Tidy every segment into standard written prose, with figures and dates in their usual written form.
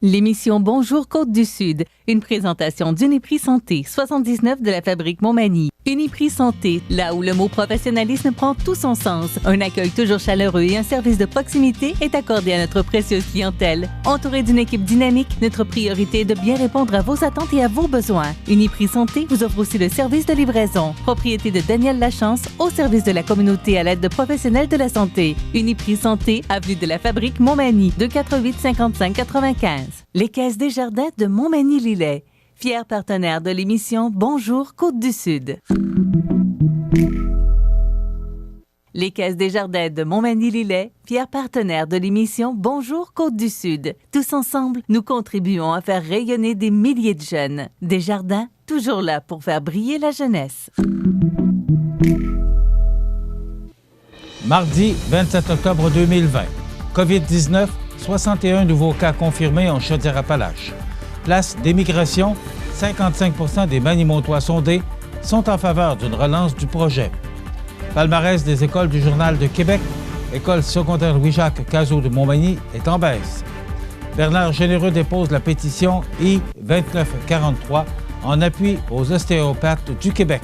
L'émission Bonjour Côte-du-Sud, une présentation d'Uniprix Santé, 79 de la Fabrique Montmagny. Uniprix Santé, là où le mot professionnalisme prend tout son sens. Un accueil toujours chaleureux et un service de proximité est accordé à notre précieuse clientèle. Entouré d'une équipe dynamique, notre priorité est de bien répondre à vos attentes et à vos besoins. Uniprix Santé vous offre aussi le service de livraison. Propriété de Daniel Lachance, au service de la communauté à l'aide de professionnels de la santé. Uniprix Santé, avenue de la Fabrique Montmagny, 248 55 95. Les Caisses Desjardins de Montmagny-Lillet, fier partenaire de l'émission Bonjour Côte-du-Sud. Les Caisses Desjardins de Montmagny-Lillet, fier partenaire de l'émission Bonjour Côte-du-Sud. Tous ensemble, nous contribuons à faire rayonner des milliers de jeunes. Desjardins, toujours là pour faire briller la jeunesse. Mardi 27 octobre 2020. COVID-19, 61 nouveaux cas confirmés en Chaudière-Appalaches. Place d'émigration, 55% des Manimontois sondés sont en faveur d'une relance du projet. Palmarès des écoles du Journal de Québec, école secondaire Louis-Jacques Cazot de Montmagny est en baisse. Bernard Généreux dépose la pétition I-2943 en appui aux ostéopathes du Québec.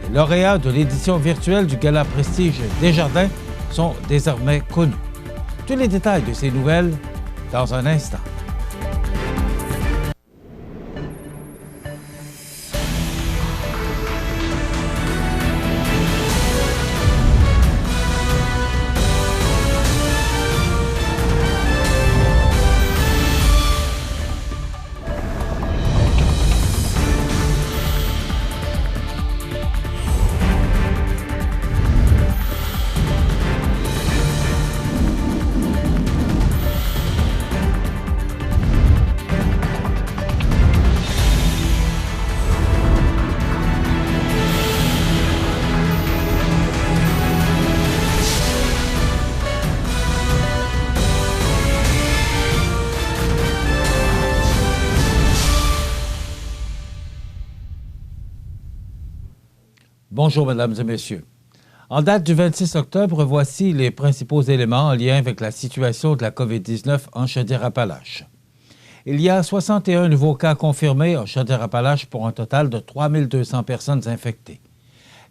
Les lauréats de l'édition virtuelle du Gala Prestige Desjardins sont désormais connus. Tous les détails de ces nouvelles dans un instant. Bonjour, mesdames et messieurs. En date du 26 octobre, voici les principaux éléments en lien avec la situation de la COVID-19 en Chaudière-Appalaches. Il y a 61 nouveaux cas confirmés en Chaudière-Appalaches pour un total de 3200 personnes infectées.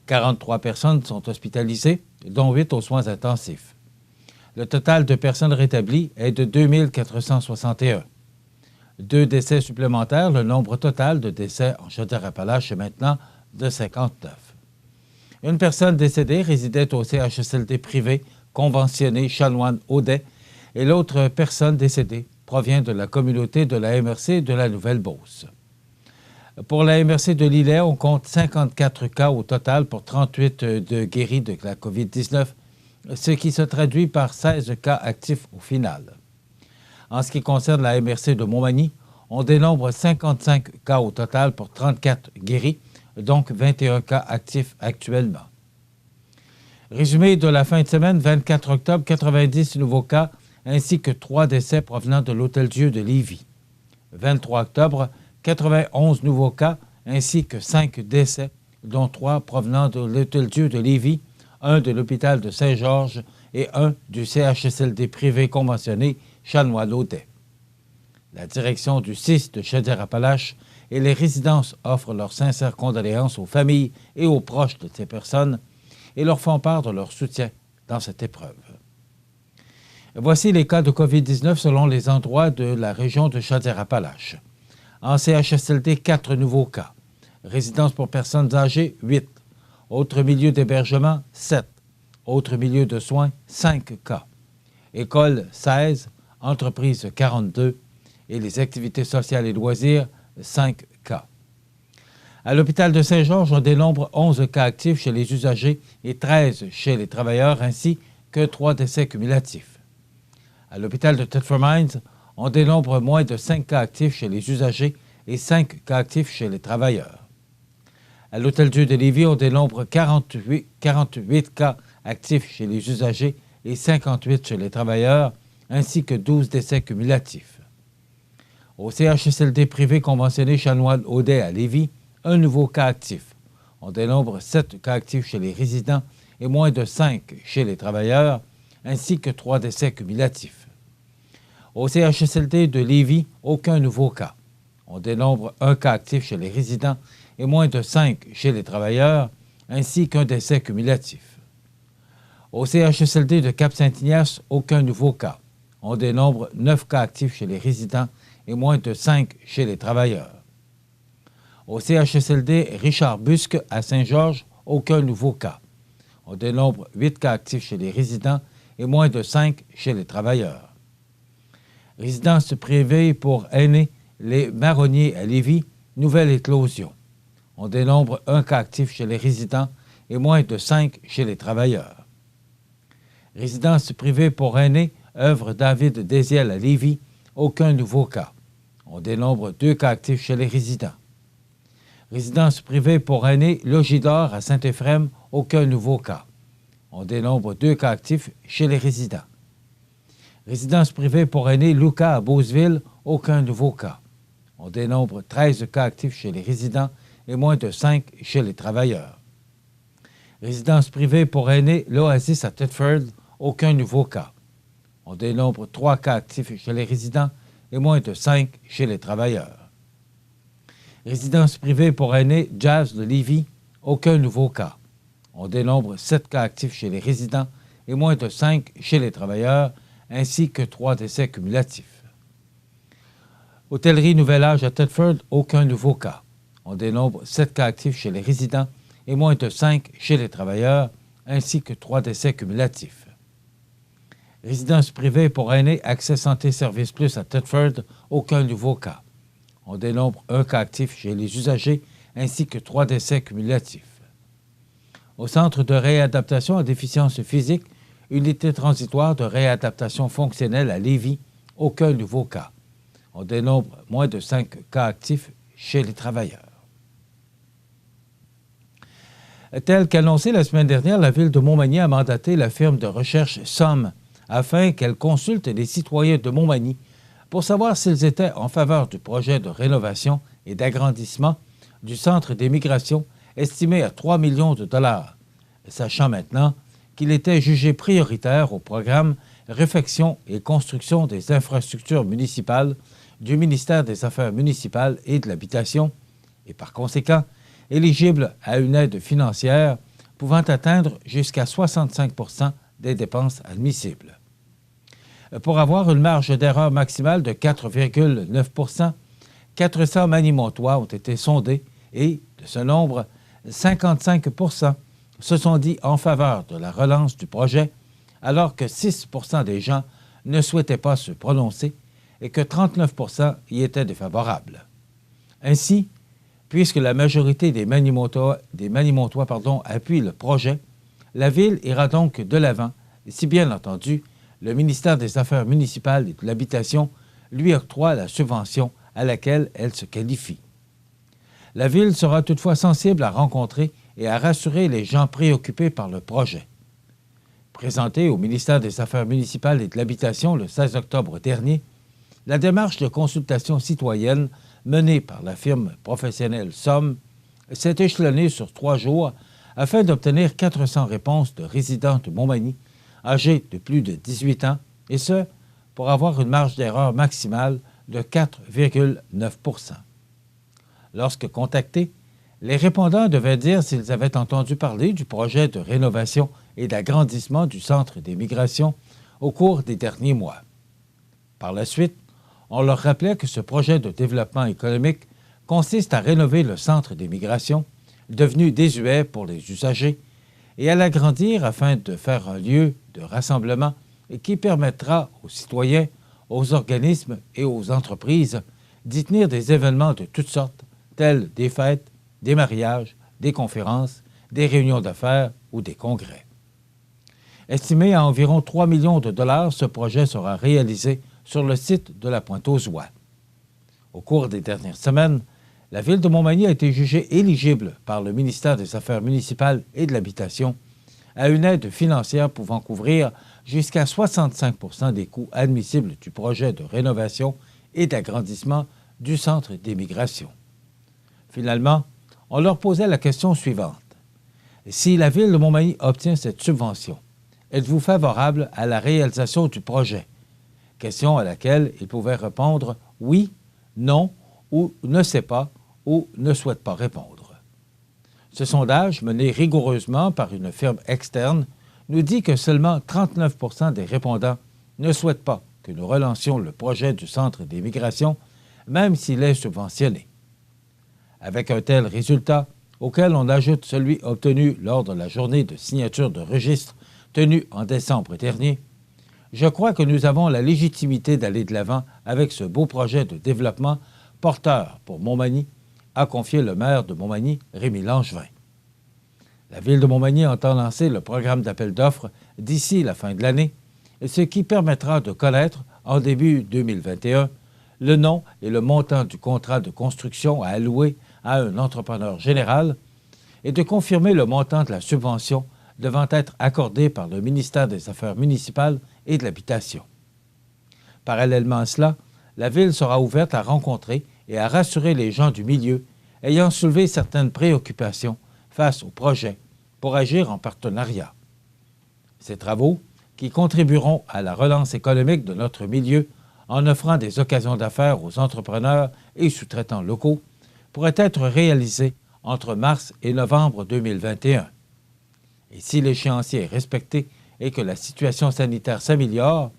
43 personnes sont hospitalisées, dont 8 aux soins intensifs. Le total de personnes rétablies est de 2461. 2 décès supplémentaires, le nombre total de décès en Chaudière-Appalaches est maintenant de 59. Une personne décédée résidait au CHSLD privé conventionné Chanoine-Audet et l'autre personne décédée provient de la communauté de la MRC de la Nouvelle-Beauce. Pour la MRC de Lillet, on compte 54 cas au total pour 38 de guéris de la COVID-19, ce qui se traduit par 16 cas actifs au final. En ce qui concerne la MRC de Montmagny, on dénombre 55 cas au total pour 34 guéris, donc 21 cas actifs actuellement. Résumé de la fin de semaine, 24 octobre, 90 nouveaux cas, ainsi que 3 décès provenant de l'Hôtel-Dieu de Lévis. 23 octobre, 91 nouveaux cas, ainsi que 5 décès, dont 3 provenant de l'Hôtel-Dieu de Lévis, 1 de l'hôpital de Saint-Georges et 1 du CHSLD privé conventionné Chanoine-Audet. La direction du CIS de Chaudière-Appalaches et les résidences offrent leurs sincères condoléances aux familles et aux proches de ces personnes et leur font part de leur soutien dans cette épreuve. Voici les cas de COVID-19 selon les endroits de la région de Chaudière-Appalaches. En CHSLD, 4 nouveaux cas. Résidence pour personnes âgées, 8. Autres milieux d'hébergement, 7. Autres milieux de soins, 5 cas. École, 16. Entreprise, 42. Et les activités sociales et loisirs, 5 cas. À l'hôpital de Saint-Georges, on dénombre 11 cas actifs chez les usagers et 13 chez les travailleurs, ainsi que 3 décès cumulatifs. À l'hôpital de Thetford Mines, on dénombre moins de 5 cas actifs chez les usagers et 5 cas actifs chez les travailleurs. À l'Hôtel-Dieu de Lévis, on dénombre 48 cas actifs chez les usagers et 58 chez les travailleurs, ainsi que 12 décès cumulatifs. Au CHSLD privé conventionné Chanoine-Audet à Lévis, un nouveau cas actif. On dénombre 7 cas actifs chez les résidents et moins de 5 chez les travailleurs, ainsi que 3 décès cumulatifs. Au CHSLD de Lévis, aucun nouveau cas. On dénombre un cas actif chez les résidents et moins de 5 chez les travailleurs, ainsi qu'un décès cumulatif. Au CHSLD de Cap-Saint-Ignace, aucun nouveau cas. On dénombre 9 cas actifs chez les résidents et moins de 5 chez les travailleurs. Au CHSLD Richard Busque à Saint-Georges, aucun nouveau cas. On dénombre 8 cas actifs chez les résidents et moins de 5 chez les travailleurs. Résidence privée pour aînés, les Marronniers à Lévis, nouvelle éclosion. On dénombre un cas actif chez les résidents et moins de 5 chez les travailleurs. Résidence privée pour aînés, œuvre David Désiel à Lévis, aucun nouveau cas. On dénombre 2 cas actifs chez les résidents. Résidence privée pour aînés, Logidor à Saint-Éphrem, aucun nouveau cas. On dénombre 2 cas actifs chez les résidents. Résidence privée pour aînés, Lucas à Beauceville, aucun nouveau cas. On dénombre 13 cas actifs chez les résidents et moins de 5 chez les travailleurs. Résidence privée pour aînés, l'Oasis à Thetford, aucun nouveau cas. On dénombre 3 cas actifs chez les résidents et moins de 5 chez les travailleurs. Résidence privée pour aînés, Jazz de Lévis, aucun nouveau cas. On dénombre 7 cas actifs chez les résidents et moins de 5 chez les travailleurs, ainsi que 3 décès cumulatifs. Hôtellerie Nouvel Âge à Thetford, aucun nouveau cas. On dénombre 7 cas actifs chez les résidents et moins de 5 chez les travailleurs, ainsi que 3 décès cumulatifs. Résidence privée pour aînés, Accès Santé Service Plus à Thetford, aucun nouveau cas. On dénombre 1 cas actif chez les usagers, ainsi que 3 décès cumulatifs. Au Centre de réadaptation à déficience physique, unité transitoire de réadaptation fonctionnelle à Lévis, aucun nouveau cas. On dénombre moins de 5 cas actifs chez les travailleurs. Tel qu'annoncé la semaine dernière, la Ville de Montmagny a mandaté la firme de recherche Somme afin qu'elle consulte les citoyens de Montmagny pour savoir s'ils étaient en faveur du projet de rénovation et d'agrandissement du Centre des migrations estimé à 3 millions de dollars, sachant maintenant qu'il était jugé prioritaire au programme Réfection et construction des infrastructures municipales du ministère des Affaires municipales et de l'Habitation et par conséquent éligible à une aide financière pouvant atteindre jusqu'à 65 % des dépenses admissibles. Pour avoir une marge d'erreur maximale de 4,9 %, 400 manimontois ont été sondés et, de ce nombre, 55 % se sont dit en faveur de la relance du projet, alors que 6 % des gens ne souhaitaient pas se prononcer et que 39 % y étaient défavorables. Ainsi, puisque la majorité des Manimontois appuient le projet, la Ville ira donc de l'avant, et si bien entendu, le ministère des Affaires municipales et de l'Habitation lui octroie la subvention à laquelle elle se qualifie. La Ville sera toutefois sensible à rencontrer et à rassurer les gens préoccupés par le projet. Présentée au ministère des Affaires municipales et de l'Habitation le 16 octobre dernier, la démarche de consultation citoyenne menée par la firme professionnelle Somme s'est échelonnée sur 3 jours afin d'obtenir 400 réponses de résidents de Montmagny âgés de plus de 18 ans, et ce, pour avoir une marge d'erreur maximale de 4,9 %. Lorsque contactés, les répondants devaient dire s'ils avaient entendu parler du projet de rénovation et d'agrandissement du Centre des migrations au cours des derniers mois. Par la suite, on leur rappelait que ce projet de développement économique consiste à rénover le Centre des migrations, devenu désuet pour les usagers, et à l'agrandir afin de faire un lieu de rassemblement qui permettra aux citoyens, aux organismes et aux entreprises d'y tenir des événements de toutes sortes, tels des fêtes, des mariages, des conférences, des réunions d'affaires ou des congrès. Estimé à environ 3 millions de dollars, ce projet sera réalisé sur le site de la Pointe-aux-Oies. Au cours des dernières semaines, la Ville de Montmagny a été jugée éligible par le ministère des Affaires municipales et de l'Habitation à une aide financière pouvant couvrir jusqu'à 65 % des coûts admissibles du projet de rénovation et d'agrandissement du Centre des migrations. Finalement, on leur posait la question suivante. Si la Ville de Montmagny obtient cette subvention, êtes-vous favorable à la réalisation du projet? question à laquelle ils pouvaient répondre oui, non ou ne sait pas ou ne souhaite pas répondre. Ce sondage, mené rigoureusement par une firme externe, nous dit que seulement 39 % des répondants ne souhaitent pas que nous relancions le projet du Centre des migrations, même s'il est subventionné. Avec un tel résultat, auquel on ajoute celui obtenu lors de la journée de signature de registre tenue en décembre dernier, je crois que nous avons la légitimité d'aller de l'avant avec ce beau projet de développement porteur pour Montmagny, a confié le maire de Montmagny, Rémi Langevin. La Ville de Montmagny entend lancer le programme d'appel d'offres d'ici la fin de l'année, ce qui permettra de connaître, en début 2021, le nom et le montant du contrat de construction à allouer à un entrepreneur général et de confirmer le montant de la subvention devant être accordée par le ministère des Affaires municipales et de l'Habitation. Parallèlement à cela, la Ville sera ouverte à rencontrer et à rassurer les gens du milieu ayant soulevé certaines préoccupations face au projet pour agir en partenariat. Ces travaux, qui contribueront à la relance économique de notre milieu en offrant des occasions d'affaires aux entrepreneurs et sous-traitants locaux, pourraient être réalisés entre mars et novembre 2021. Et si l'échéancier est respecté et que la situation sanitaire s'améliore,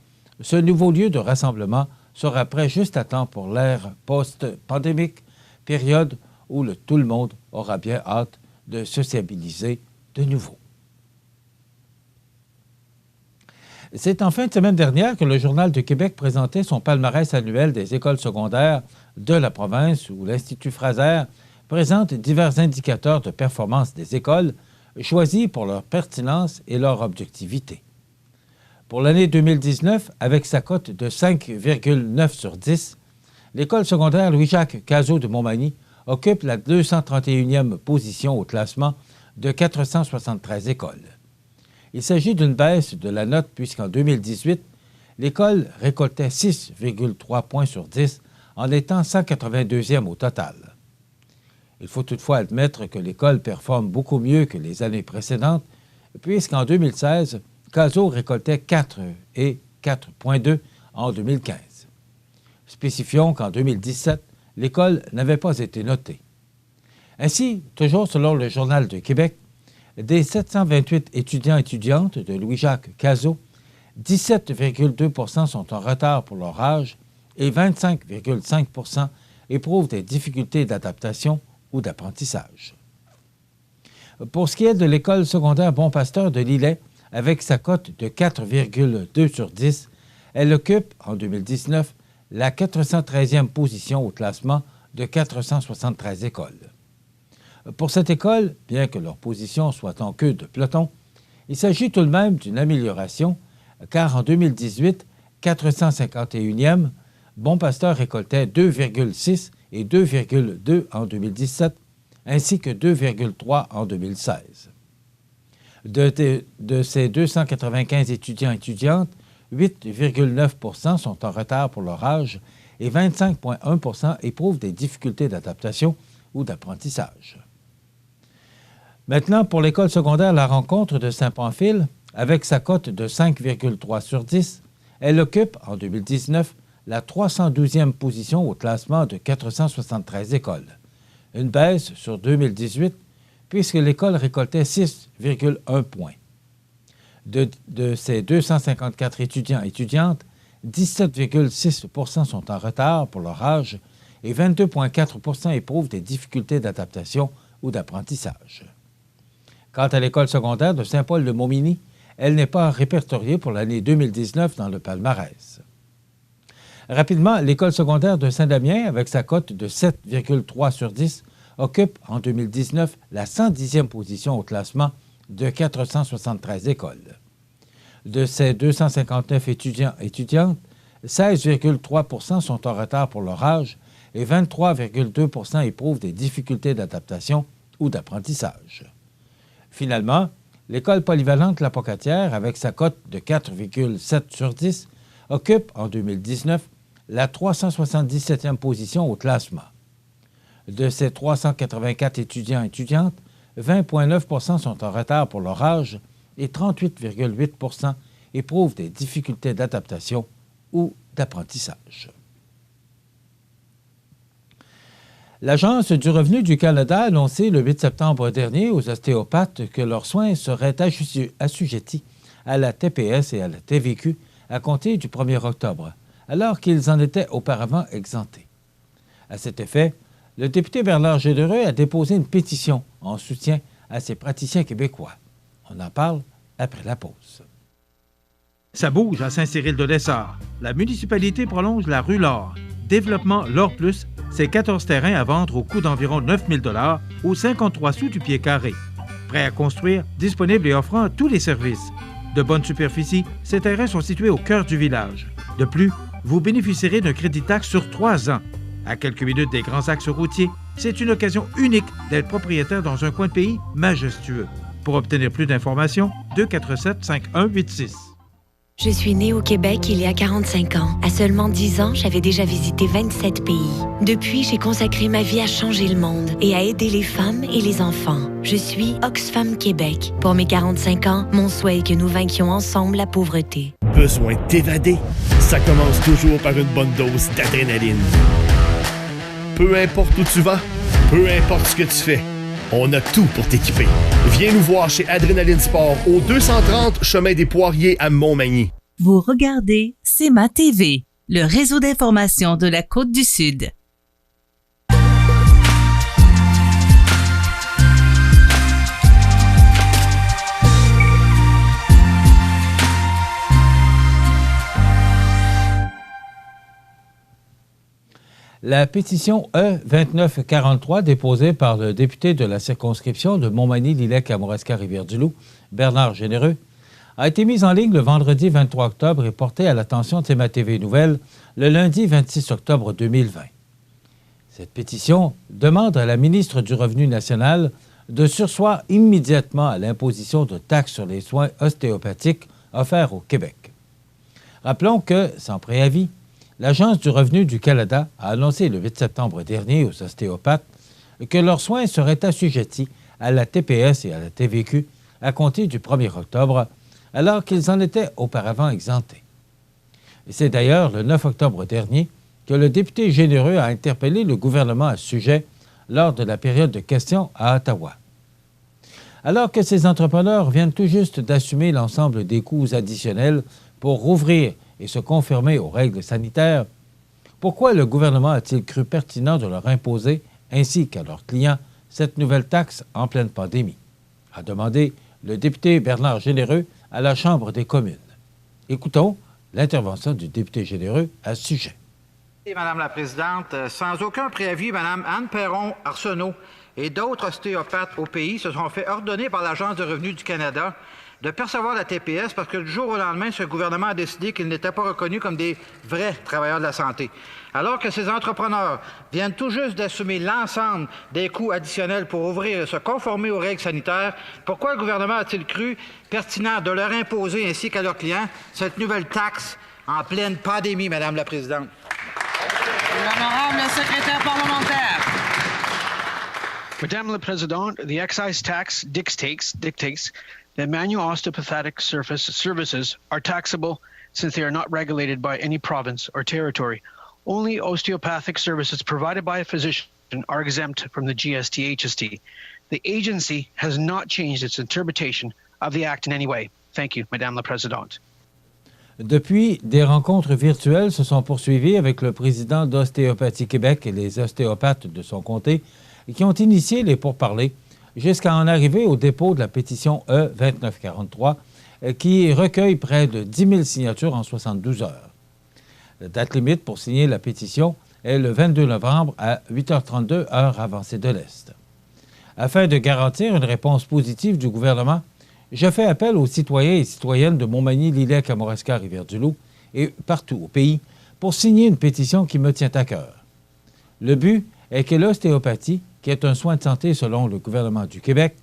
ce nouveau lieu de rassemblement sera prêt juste à temps pour l'ère post-pandémique, période où tout le monde aura bien hâte de sociabiliser de nouveau. C'est en fin de semaine dernière que le Journal de Québec présentait son palmarès annuel des écoles secondaires de la province où l'Institut Fraser présente divers indicateurs de performance des écoles choisis pour leur pertinence et leur objectivité. Pour l'année 2019, avec sa cote de 5,9 sur 10, l'école secondaire Louis-Jacques Cazot de Montmagny occupe la 231e position au classement de 473 écoles. Il s'agit d'une baisse de la note puisqu'en 2018, l'école récoltait 6,3 points sur 10 en étant 182e au total. Il faut toutefois admettre que l'école performe beaucoup mieux que les années précédentes puisqu'en 2016, Cazot récoltait 4 et 4,2 en 2015. Spécifions qu'en 2017, l'école n'avait pas été notée. Ainsi, toujours selon le Journal de Québec, des 728 étudiants et étudiantes de Louis-Jacques Cazot, 17,2 % sont en retard pour leur âge et 25,5 % éprouvent des difficultés d'adaptation ou d'apprentissage. Pour ce qui est de l'école secondaire Bon Pasteur de Lillet, avec sa cote de 4,2 sur 10, elle occupe, en 2019, la 413e position au classement de 473 écoles. Pour cette école, bien que leur position soit en queue de peloton, il s'agit tout de même d'une amélioration, car en 2018, 451e, Bon Pasteur récoltait 2,6 et 2,2 en 2017, ainsi que 2,3 en 2016. De ces 295 étudiants et étudiantes, 8,9 % sont en retard pour leur âge et 25,1 % éprouvent des difficultés d'adaptation ou d'apprentissage. Maintenant, pour l'école secondaire La Rencontre de Saint-Pamphile, avec sa cote de 5,3 sur 10, elle occupe, en 2019, la 312e position au classement de 473 écoles, une baisse sur 2018, puisque l'école récoltait 6,1 points. De ces 254 étudiants et étudiantes, 17,6 % sont en retard pour leur âge et 22,4 % éprouvent des difficultés d'adaptation ou d'apprentissage. Quant à l'école secondaire de Saint-Paul-de-Montmagny, elle n'est pas répertoriée pour l'année 2019 dans le palmarès. Rapidement, l'école secondaire de Saint-Damien, avec sa cote de 7,3 sur 10, occupe en 2019 la 110e position au classement de 473 écoles. De ces 259 étudiants et étudiantes, 16,3 % sont en retard pour leur âge et 23,2 % éprouvent des difficultés d'adaptation ou d'apprentissage. Finalement, l'école polyvalente La Pocatière, avec sa cote de 4,7 sur 10, occupe en 2019 la 377e position au classement. De ces 384 étudiants et étudiantes, 20,9 % sont en retard pour leur âge et 38,8 % éprouvent des difficultés d'adaptation ou d'apprentissage. L'Agence du revenu du Canada a annoncé le 8 septembre dernier aux ostéopathes que leurs soins seraient assujettis à la TPS et à la TVQ à compter du 1er octobre, alors qu'ils en étaient auparavant exemptés. À cet effet, le député Bernard Généreux a déposé une pétition en soutien à ces praticiens québécois. On en parle après la pause. Ça bouge à Saint-Cyril-de-Lessard. La municipalité prolonge la rue L'Or. Développement L'Or Plus, c'est 14 terrains à vendre au coût d'environ 9 000 $ ou 53 sous du pied carré. Prêt à construire, disponible et offrant tous les services. De bonne superficie, ces terrains sont situés au cœur du village. De plus, vous bénéficierez d'un crédit taxe sur 3 ans. À quelques minutes des grands axes routiers, c'est une occasion unique d'être propriétaire dans un coin de pays majestueux. Pour obtenir plus d'informations, 247-5186. Je suis née au Québec il y a 45 ans. À seulement 10 ans, j'avais déjà visité 27 pays. Depuis, j'ai consacré ma vie à changer le monde et à aider les femmes et les enfants. Je suis Oxfam Québec. Pour mes 45 ans, mon souhait est que nous vainquions ensemble la pauvreté. Besoin t'évader? Ça commence toujours par une bonne dose d'adrénaline. Peu importe où tu vas, peu importe ce que tu fais, on a tout pour t'équiper. Viens nous voir chez Adrénaline Sport au 230 Chemin des Poiriers à Montmagny. Vous regardez CEMA TV, le réseau d'information de la Côte-du-Sud. La pétition E-2943, déposée par le député de la circonscription de Montmagny-Lillet-Kamouraska-Rivière-du-Loup, Bernard Généreux, a été mise en ligne le vendredi 23 octobre et portée à l'attention de CEMA TV Nouvelles le lundi 26 octobre 2020. Cette pétition demande à la ministre du Revenu national de surseoir immédiatement à l'imposition de taxes sur les soins ostéopathiques offerts au Québec. Rappelons que, sans préavis, l'Agence du revenu du Canada a annoncé le 8 septembre dernier aux ostéopathes que leurs soins seraient assujettis à la TPS et à la TVQ à compter du 1er octobre, alors qu'ils en étaient auparavant exemptés. C'est d'ailleurs le 9 octobre dernier que le député Généreux a interpellé le gouvernement à ce sujet lors de la période de questions à Ottawa. Alors que ces entrepreneurs viennent tout juste d'assumer l'ensemble des coûts additionnels pour rouvrir et se conformer aux règles sanitaires, pourquoi le gouvernement a-t-il cru pertinent de leur imposer, ainsi qu'à leurs clients, cette nouvelle taxe en pleine pandémie? A demandé le député Bernard Généreux à la Chambre des communes. Écoutons l'intervention du député Généreux à ce sujet. Madame la Présidente, sans aucun préavis, Madame Anne Perron-Arsenault et d'autres ostéopathes au pays se sont fait ordonner par l'Agence du revenu du Canada de percevoir la TPS parce que du jour au lendemain, ce gouvernement a décidé qu'ils n'étaient pas reconnus comme des vrais travailleurs de la santé. Alors que ces entrepreneurs viennent tout juste d'assumer l'ensemble des coûts additionnels pour ouvrir et se conformer aux règles sanitaires, pourquoi le gouvernement a-t-il cru pertinent de leur imposer ainsi qu'à leurs clients cette nouvelle taxe en pleine pandémie, Madame la Présidente? L'honorable secrétaire parlementaire. Madame la Présidente, the excise tax dictates that manual osteopathic services are taxable since they are not regulated by any province or territory. Only osteopathic services provided by a physician are exempt from the GST-HST. The agency has not changed its interpretation of the Act in any way. Thank you, Madame la Présidente. Depuis, des rencontres virtuelles se sont poursuivies avec le président d'Ostéopathie Québec et les ostéopathes de son comté qui ont initié les pourparlers jusqu'à en arriver au dépôt de la pétition E-2943 qui recueille près de 10 000 signatures en 72 heures. La date limite pour signer la pétition est le 22 novembre à 8h32, heure avancée de l'Est. Afin de garantir une réponse positive du gouvernement, je fais appel aux citoyens et citoyennes de Montmagny-Lillet-Kamouraska-Rivière-du-Loup et partout au pays pour signer une pétition qui me tient à cœur. Le but est que l'ostéopathie, qui est un soin de santé selon le gouvernement du Québec,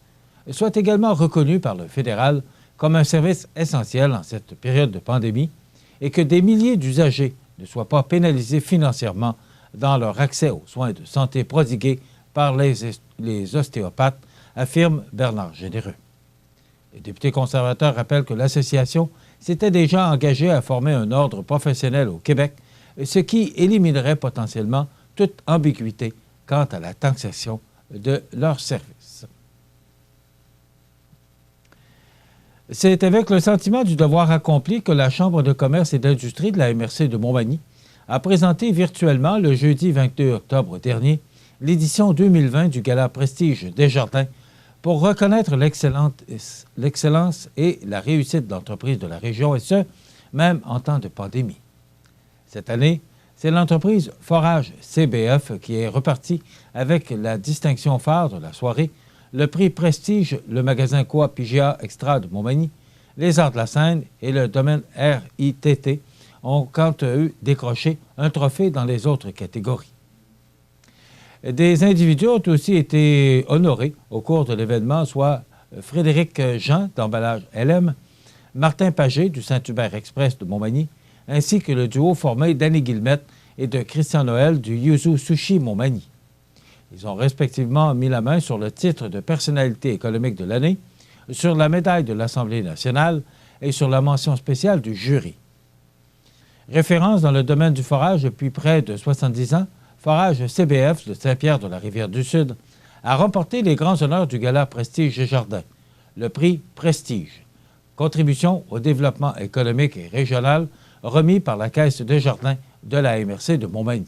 soit également reconnue par le fédéral comme un service essentiel en cette période de pandémie et que des milliers d'usagers ne soient pas pénalisés financièrement dans leur accès aux soins de santé prodigués par les ostéopathes, affirme Bernard Généreux. Le député conservateur rappelle que l'association s'était déjà engagée à former un ordre professionnel au Québec, ce qui éliminerait potentiellement toute ambiguïté quant à la taxation de leurs services. C'est avec le sentiment du devoir accompli que la Chambre de commerce et d'industrie de la MRC de Montmagny a présenté virtuellement le jeudi 22 octobre dernier l'édition 2020 du Gala Prestige Desjardins pour reconnaître l'excellence et la réussite d'entreprises de la région, et ce, même en temps de pandémie. Cette année, c'est l'entreprise Forage CBF qui est repartie avec la distinction phare de la soirée, le prix Prestige, le magasin Coop IGA Extra de Montmagny, les Arts de la Seine et le domaine RITT ont quant à eux décroché un trophée dans les autres catégories. Des individus ont aussi été honorés au cours de l'événement, soit Frédéric Jean d'Emballage LM, Martin Pagé du Saint-Hubert Express de Montmagny, ainsi que le duo formé d'Annie Guillemette et de Christian Noël du Yuzu Sushi Montmagny. Ils ont respectivement mis la main sur le titre de personnalité économique de l'année, sur la médaille de l'Assemblée nationale et sur la mention spéciale du jury. Référence dans le domaine du forage depuis près de 70 ans, Forage CBF de Saint-Pierre-de-la-Rivière-du-Sud a remporté les grands honneurs du Gala Prestige Desjardins, le prix Prestige, contribution au développement économique et régional remis par la Caisse Desjardins de la MRC de Montmagny.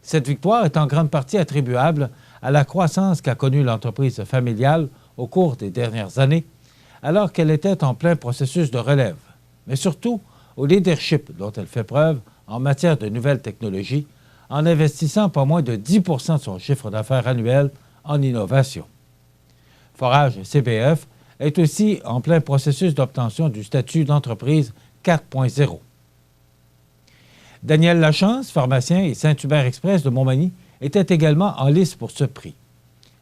Cette victoire est en grande partie attribuable à la croissance qu'a connue l'entreprise familiale au cours des dernières années, alors qu'elle était en plein processus de relève, mais surtout au leadership dont elle fait preuve en matière de nouvelles technologies, en investissant pas moins de 10 % de son chiffre d'affaires annuel en innovation. Forage CBF est aussi en plein processus d'obtention du statut d'entreprise 4.0. Daniel Lachance, pharmacien et Saint-Hubert Express de Montmagny, était également en lice pour ce prix.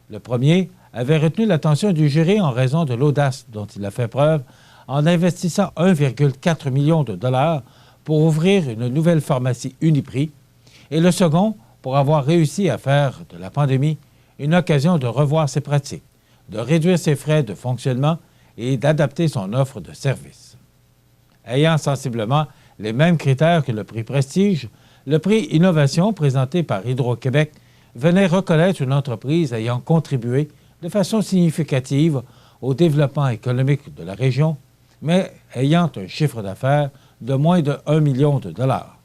Le premier avait retenu l'attention du jury en raison de l'audace dont il a fait preuve en investissant 1,4 million de dollars pour ouvrir une nouvelle pharmacie Uniprix, et le second pour avoir réussi à faire de la pandémie une occasion de revoir ses pratiques, de réduire ses frais de fonctionnement et d'adapter son offre de services. Ayant sensiblement les mêmes critères que le prix Prestige, le prix Innovation présenté par Hydro-Québec venait reconnaître une entreprise ayant contribué de façon significative au développement économique de la région, mais ayant un chiffre d'affaires de moins de 1 million de dollars.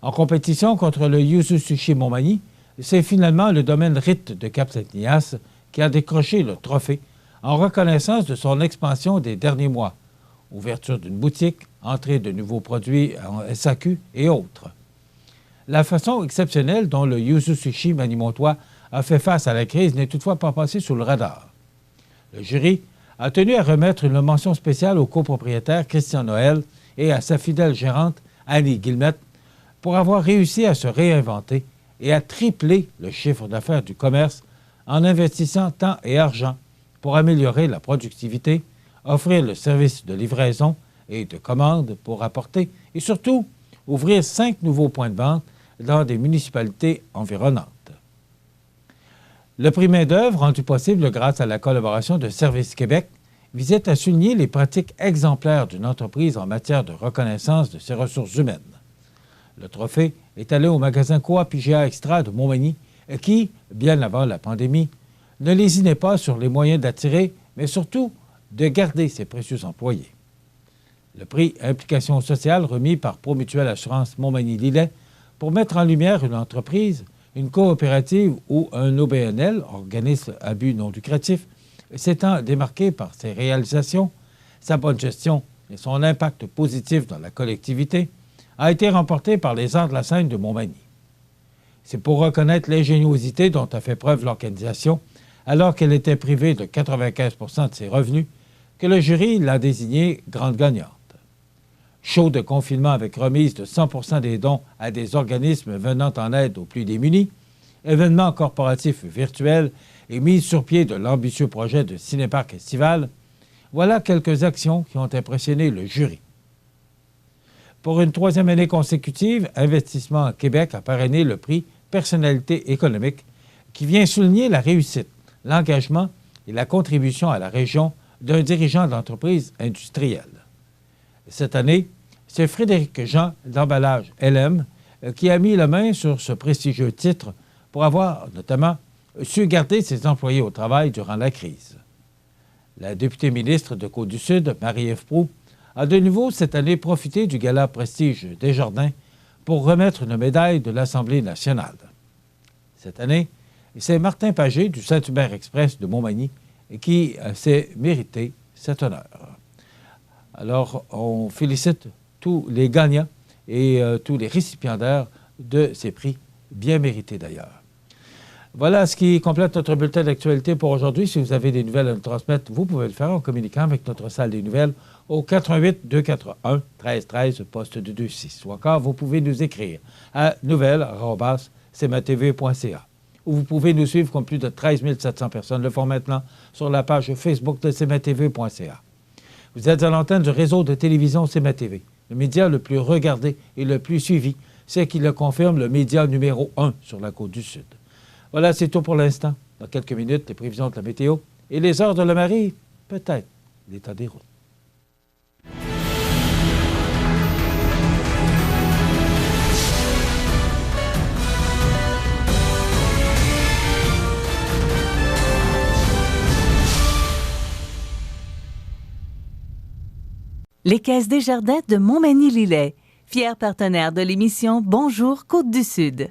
En compétition contre le Yuzu Sushi Montmagny, c'est finalement le domaine RIT de Cap-Saint-Ignace qui a décroché le trophée en reconnaissance de son expansion des derniers mois, ouverture d'une boutique, entrée de nouveaux produits en SAQ et autres. La façon exceptionnelle dont le Yuzu Sushi Manimontois a fait face à la crise n'est toutefois pas passée sous le radar. Le jury a tenu à remettre une mention spéciale au copropriétaire Christian Noël et à sa fidèle gérante Annie Guillemette pour avoir réussi à se réinventer et à tripler le chiffre d'affaires du commerce en investissant temps et argent pour améliorer la productivité, offrir le service de livraison et de commande pour apporter et surtout ouvrir 5 nouveaux points de vente dans des municipalités environnantes. Le prix main-d'œuvre, rendu possible grâce à la collaboration de Service Québec, visait à souligner les pratiques exemplaires d'une entreprise en matière de reconnaissance de ses ressources humaines. Le trophée est allé au magasin Coop IGA Extra de Montmagny qui, bien avant la pandémie, ne lésinait pas sur les moyens d'attirer, mais surtout de garder ses précieux employés. Le prix Implication sociale remis par Promutuelle Assurance Montmagny-Lillet pour mettre en lumière une entreprise, une coopérative ou un OBNL, organisme à but non lucratif, s'étant démarqué par ses réalisations, sa bonne gestion et son impact positif dans la collectivité, a été remporté par les Arts de la Seine de Montmagny. C'est pour reconnaître l'ingéniosité dont a fait preuve l'organisation, alors qu'elle était privée de 95 % de ses revenus, que le jury l'a désignée grande gagnante. Show de confinement avec remise de 100 % des dons à des organismes venant en aide aux plus démunis, événements corporatifs virtuels et mise sur pied de l'ambitieux projet de cinéparc estival, voilà quelques actions qui ont impressionné le jury. Pour une 3e année consécutive, Investissement Québec a parrainé le prix Personnalité économique qui vient souligner la réussite, l'engagement et la contribution à la région d'un dirigeant d'entreprise industrielle. Cette année, c'est Frédéric Jean d'Emballage LM qui a mis la main sur ce prestigieux titre pour avoir notamment su garder ses employés au travail durant la crise. La députée ministre de Côte-du-Sud, Marie-Ève Proulx, a de nouveau cette année profité du gala Prestige Desjardins pour remettre une médaille de l'Assemblée nationale. Cette année, c'est Martin Pagé du Saint-Hubert Express de Montmagny qui s'est mérité cet honneur. Alors, on félicite tous les gagnants et tous les récipiendaires de ces prix, bien mérités d'ailleurs. Voilà ce qui complète notre bulletin d'actualité pour aujourd'hui. Si vous avez des nouvelles à nous transmettre, vous pouvez le faire en communiquant avec notre salle des nouvelles au 88 241 13 13, poste de 26. Ou encore, vous pouvez nous écrire à nouvelles@cmatv.ca. Ou vous pouvez nous suivre comme plus de 13 700 personnes le font maintenant sur la page Facebook de cmatv.ca. Vous êtes à l'antenne du réseau de télévision CMA-TV, le média le plus regardé et le plus suivi. C'est qui le confirme, le média numéro 1 sur la Côte-du-Sud. Voilà, c'est tout pour l'instant. Dans quelques minutes, les prévisions de la météo et les heures de la marée, peut-être l'état des routes. Les Caisses Desjardins de Montmagny-Lillet, fiers partenaires de l'émission Bonjour Côte-du-Sud.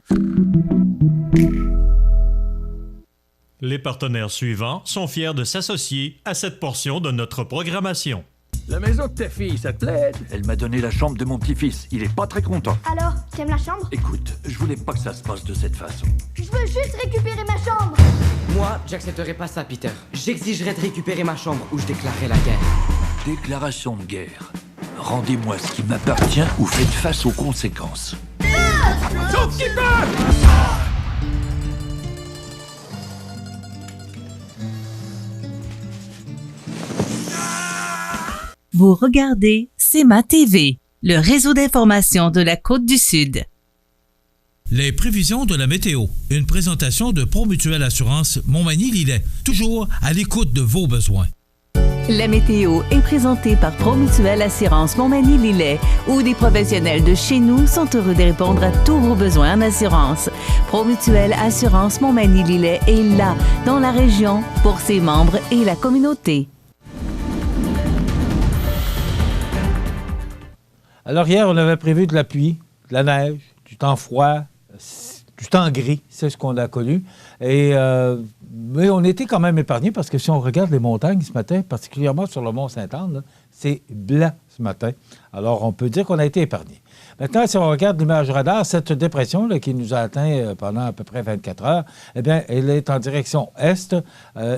Les partenaires suivants sont fiers de s'associer à cette portion de notre programmation. La maison de ta fille, ça te plaît? Elle m'a donné la chambre de mon petit-fils. Il est pas très content. Alors, t'aimes la chambre? Écoute, je voulais pas que ça se passe de cette façon. Je veux juste récupérer ma chambre! Moi, j'accepterai pas ça, Peter. J'exigerai de récupérer ma chambre ou je déclarerai la guerre. Déclaration de guerre. Rendez-moi ce qui m'appartient ou faites face aux conséquences. Vous regardez CMA-TV, le réseau d'information de la Côte-du-Sud. Les prévisions de la météo. Une présentation de Promutuelle Assurance Montmagny-Lillet. Toujours à l'écoute de vos besoins. La météo est présentée par Promutuelle Assurance Montmagny-Lillet, où des professionnels de chez nous sont heureux de répondre à tous vos besoins en assurance. Promutuelle Assurance Montmagny-Lillet est là, dans la région, pour ses membres et la communauté. Alors hier, on avait prévu de la pluie, de la neige, du temps froid, du temps gris, c'est ce qu'on a connu. Mais on était quand même épargnés parce que si on regarde les montagnes ce matin, particulièrement sur le Mont-Sainte-Anne, c'est blanc ce matin. Alors, on peut dire qu'on a été épargnés. Maintenant, si on regarde l'image radar, cette dépression là, qui nous a atteint pendant à peu près 24 heures, eh bien, elle est en direction est.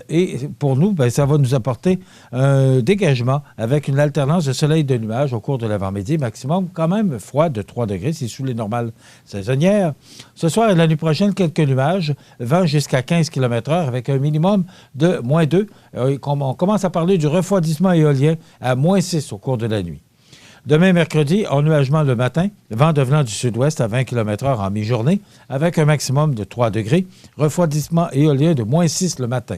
Et pour nous, bien, ça va nous apporter un dégagement avec une alternance de soleil et de nuages au cours de l'avant-midi, maximum quand même froid de 3 degrés, c'est sous les normales saisonnières. Ce soir et la nuit prochaine, quelques nuages, vent jusqu'à 15 km/h avec un minimum de -2. On commence à parler du refroidissement éolien à -6 au cours de la nuit. Demain, mercredi, ennuagement le matin, vent devenant du sud-ouest à 20 km/h en mi-journée, avec un maximum de 3 degrés, refroidissement éolien de -6 le matin.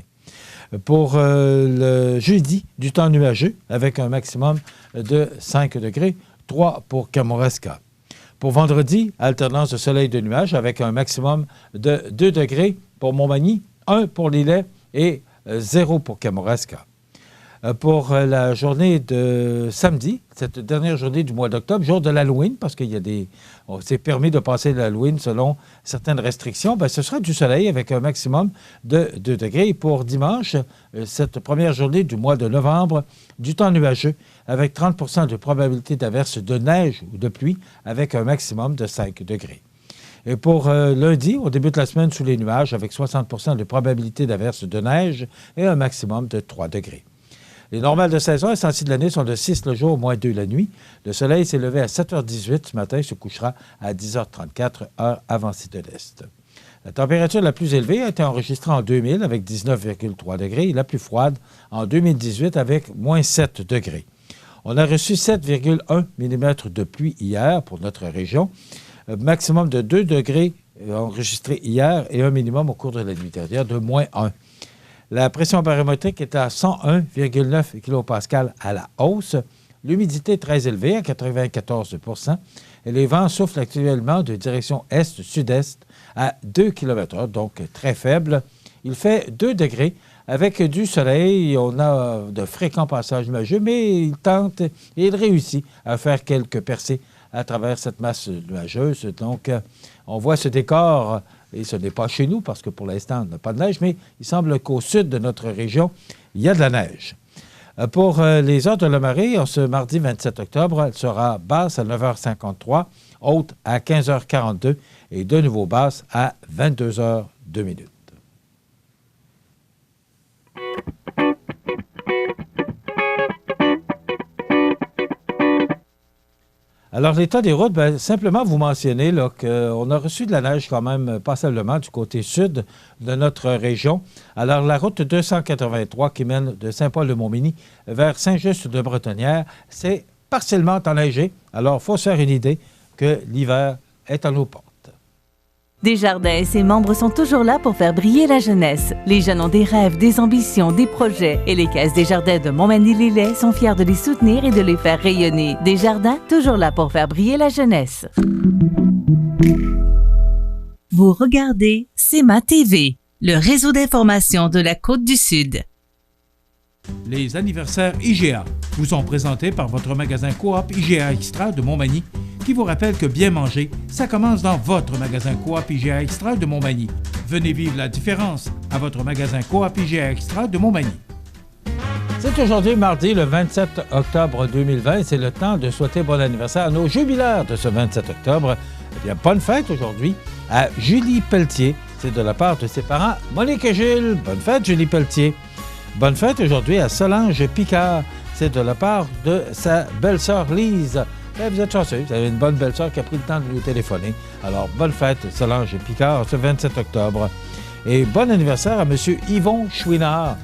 Pour le jeudi, du temps nuageux, avec un maximum de 5 degrés, 3 pour Kamouraska. Pour vendredi, alternance de soleil et de nuages, avec un maximum de 2 degrés pour Montmagny, 1 pour Lillet et 0 pour Kamouraska. Pour la journée de samedi, cette dernière journée du mois d'octobre, jour de l'Halloween, parce qu'il y a on s'est permis de passer l'Halloween selon certaines restrictions, bien, ce sera du soleil avec un maximum de 2 degrés. Et pour dimanche, cette première journée du mois de novembre, du temps nuageux avec 30 de probabilité d'averse de neige ou de pluie avec un maximum de 5 degrés. Et pour lundi, on débute la semaine sous les nuages avec 60 de probabilité d'averse de neige et un maximum de 3 degrés. Les normales de saison essentielles de l'année sont de 6 le jour, -2 la nuit. Le soleil s'est levé à 7h18 ce matin, se couchera à 10h34, heure avancée de l'Est. La température la plus élevée a été enregistrée en 2000 avec 19,3 degrés et la plus froide en 2018 avec -7 degrés. On a reçu 7,1 mm de pluie hier pour notre région, maximum de 2 degrés enregistré hier et un minimum au cours de la nuit dernière de -1. La pression barométrique est à 101,9 kPa à la hausse. L'humidité est très élevée, à 94 %. Et les vents soufflent actuellement de direction est-sud-est à 2 km/h, donc très faible. Il fait 2 degrés avec du soleil. On a de fréquents passages nuageux, mais il tente et il réussit à faire quelques percées à travers cette masse nuageuse. Donc, on voit ce décor, et ce n'est pas chez nous parce que pour l'instant, on n'a pas de neige, mais il semble qu'au sud de notre région, il y a de la neige. Pour les heures de la marée, ce mardi 27 octobre, elle sera basse à 9h53, haute à 15h42 et de nouveau basse à 22h02. Alors, l'état des routes, bien, simplement vous mentionnez qu'on a reçu de la neige quand même passablement du côté sud de notre région. Alors, la route 283 qui mène de Saint-Paul-de-Montmagny vers Saint-Just-de-Bretonnière, c'est partiellement enneigé. Alors, il faut se faire une idée que l'hiver est à nos portes. Desjardins et ses membres sont toujours là pour faire briller la jeunesse. Les jeunes ont des rêves, des ambitions, des projets et les Caisses Desjardins de Montmagny-Lillet sont fiers de les soutenir et de les faire rayonner. Desjardins, toujours là pour faire briller la jeunesse. Vous regardez CEMA TV, le réseau d'information de la Côte-du-Sud. Les anniversaires IGA vous sont présentés par votre magasin Coop IGA Extra de Montmagny, qui vous rappelle que bien manger, ça commence dans votre magasin Coop IGA Extra de Montmagny. Venez vivre la différence à votre magasin Coop IGA Extra de Montmagny. C'est aujourd'hui mardi, le 27 octobre 2020. C'est le temps de souhaiter bon anniversaire à nos jubilaires de ce 27 octobre. Eh bien, bonne fête aujourd'hui à Julie Pelletier. C'est de la part de ses parents, Monique et Gilles. Bonne fête, Julie Pelletier. Bonne fête aujourd'hui à Solange Picard. C'est de la part de sa belle-sœur Lise. Bien, vous êtes chanceux. Vous avez une bonne belle-sœur qui a pris le temps de nous téléphoner. Alors, bonne fête, Solange Picard, ce 27 octobre. Et bon anniversaire à M. Yvon Chouinard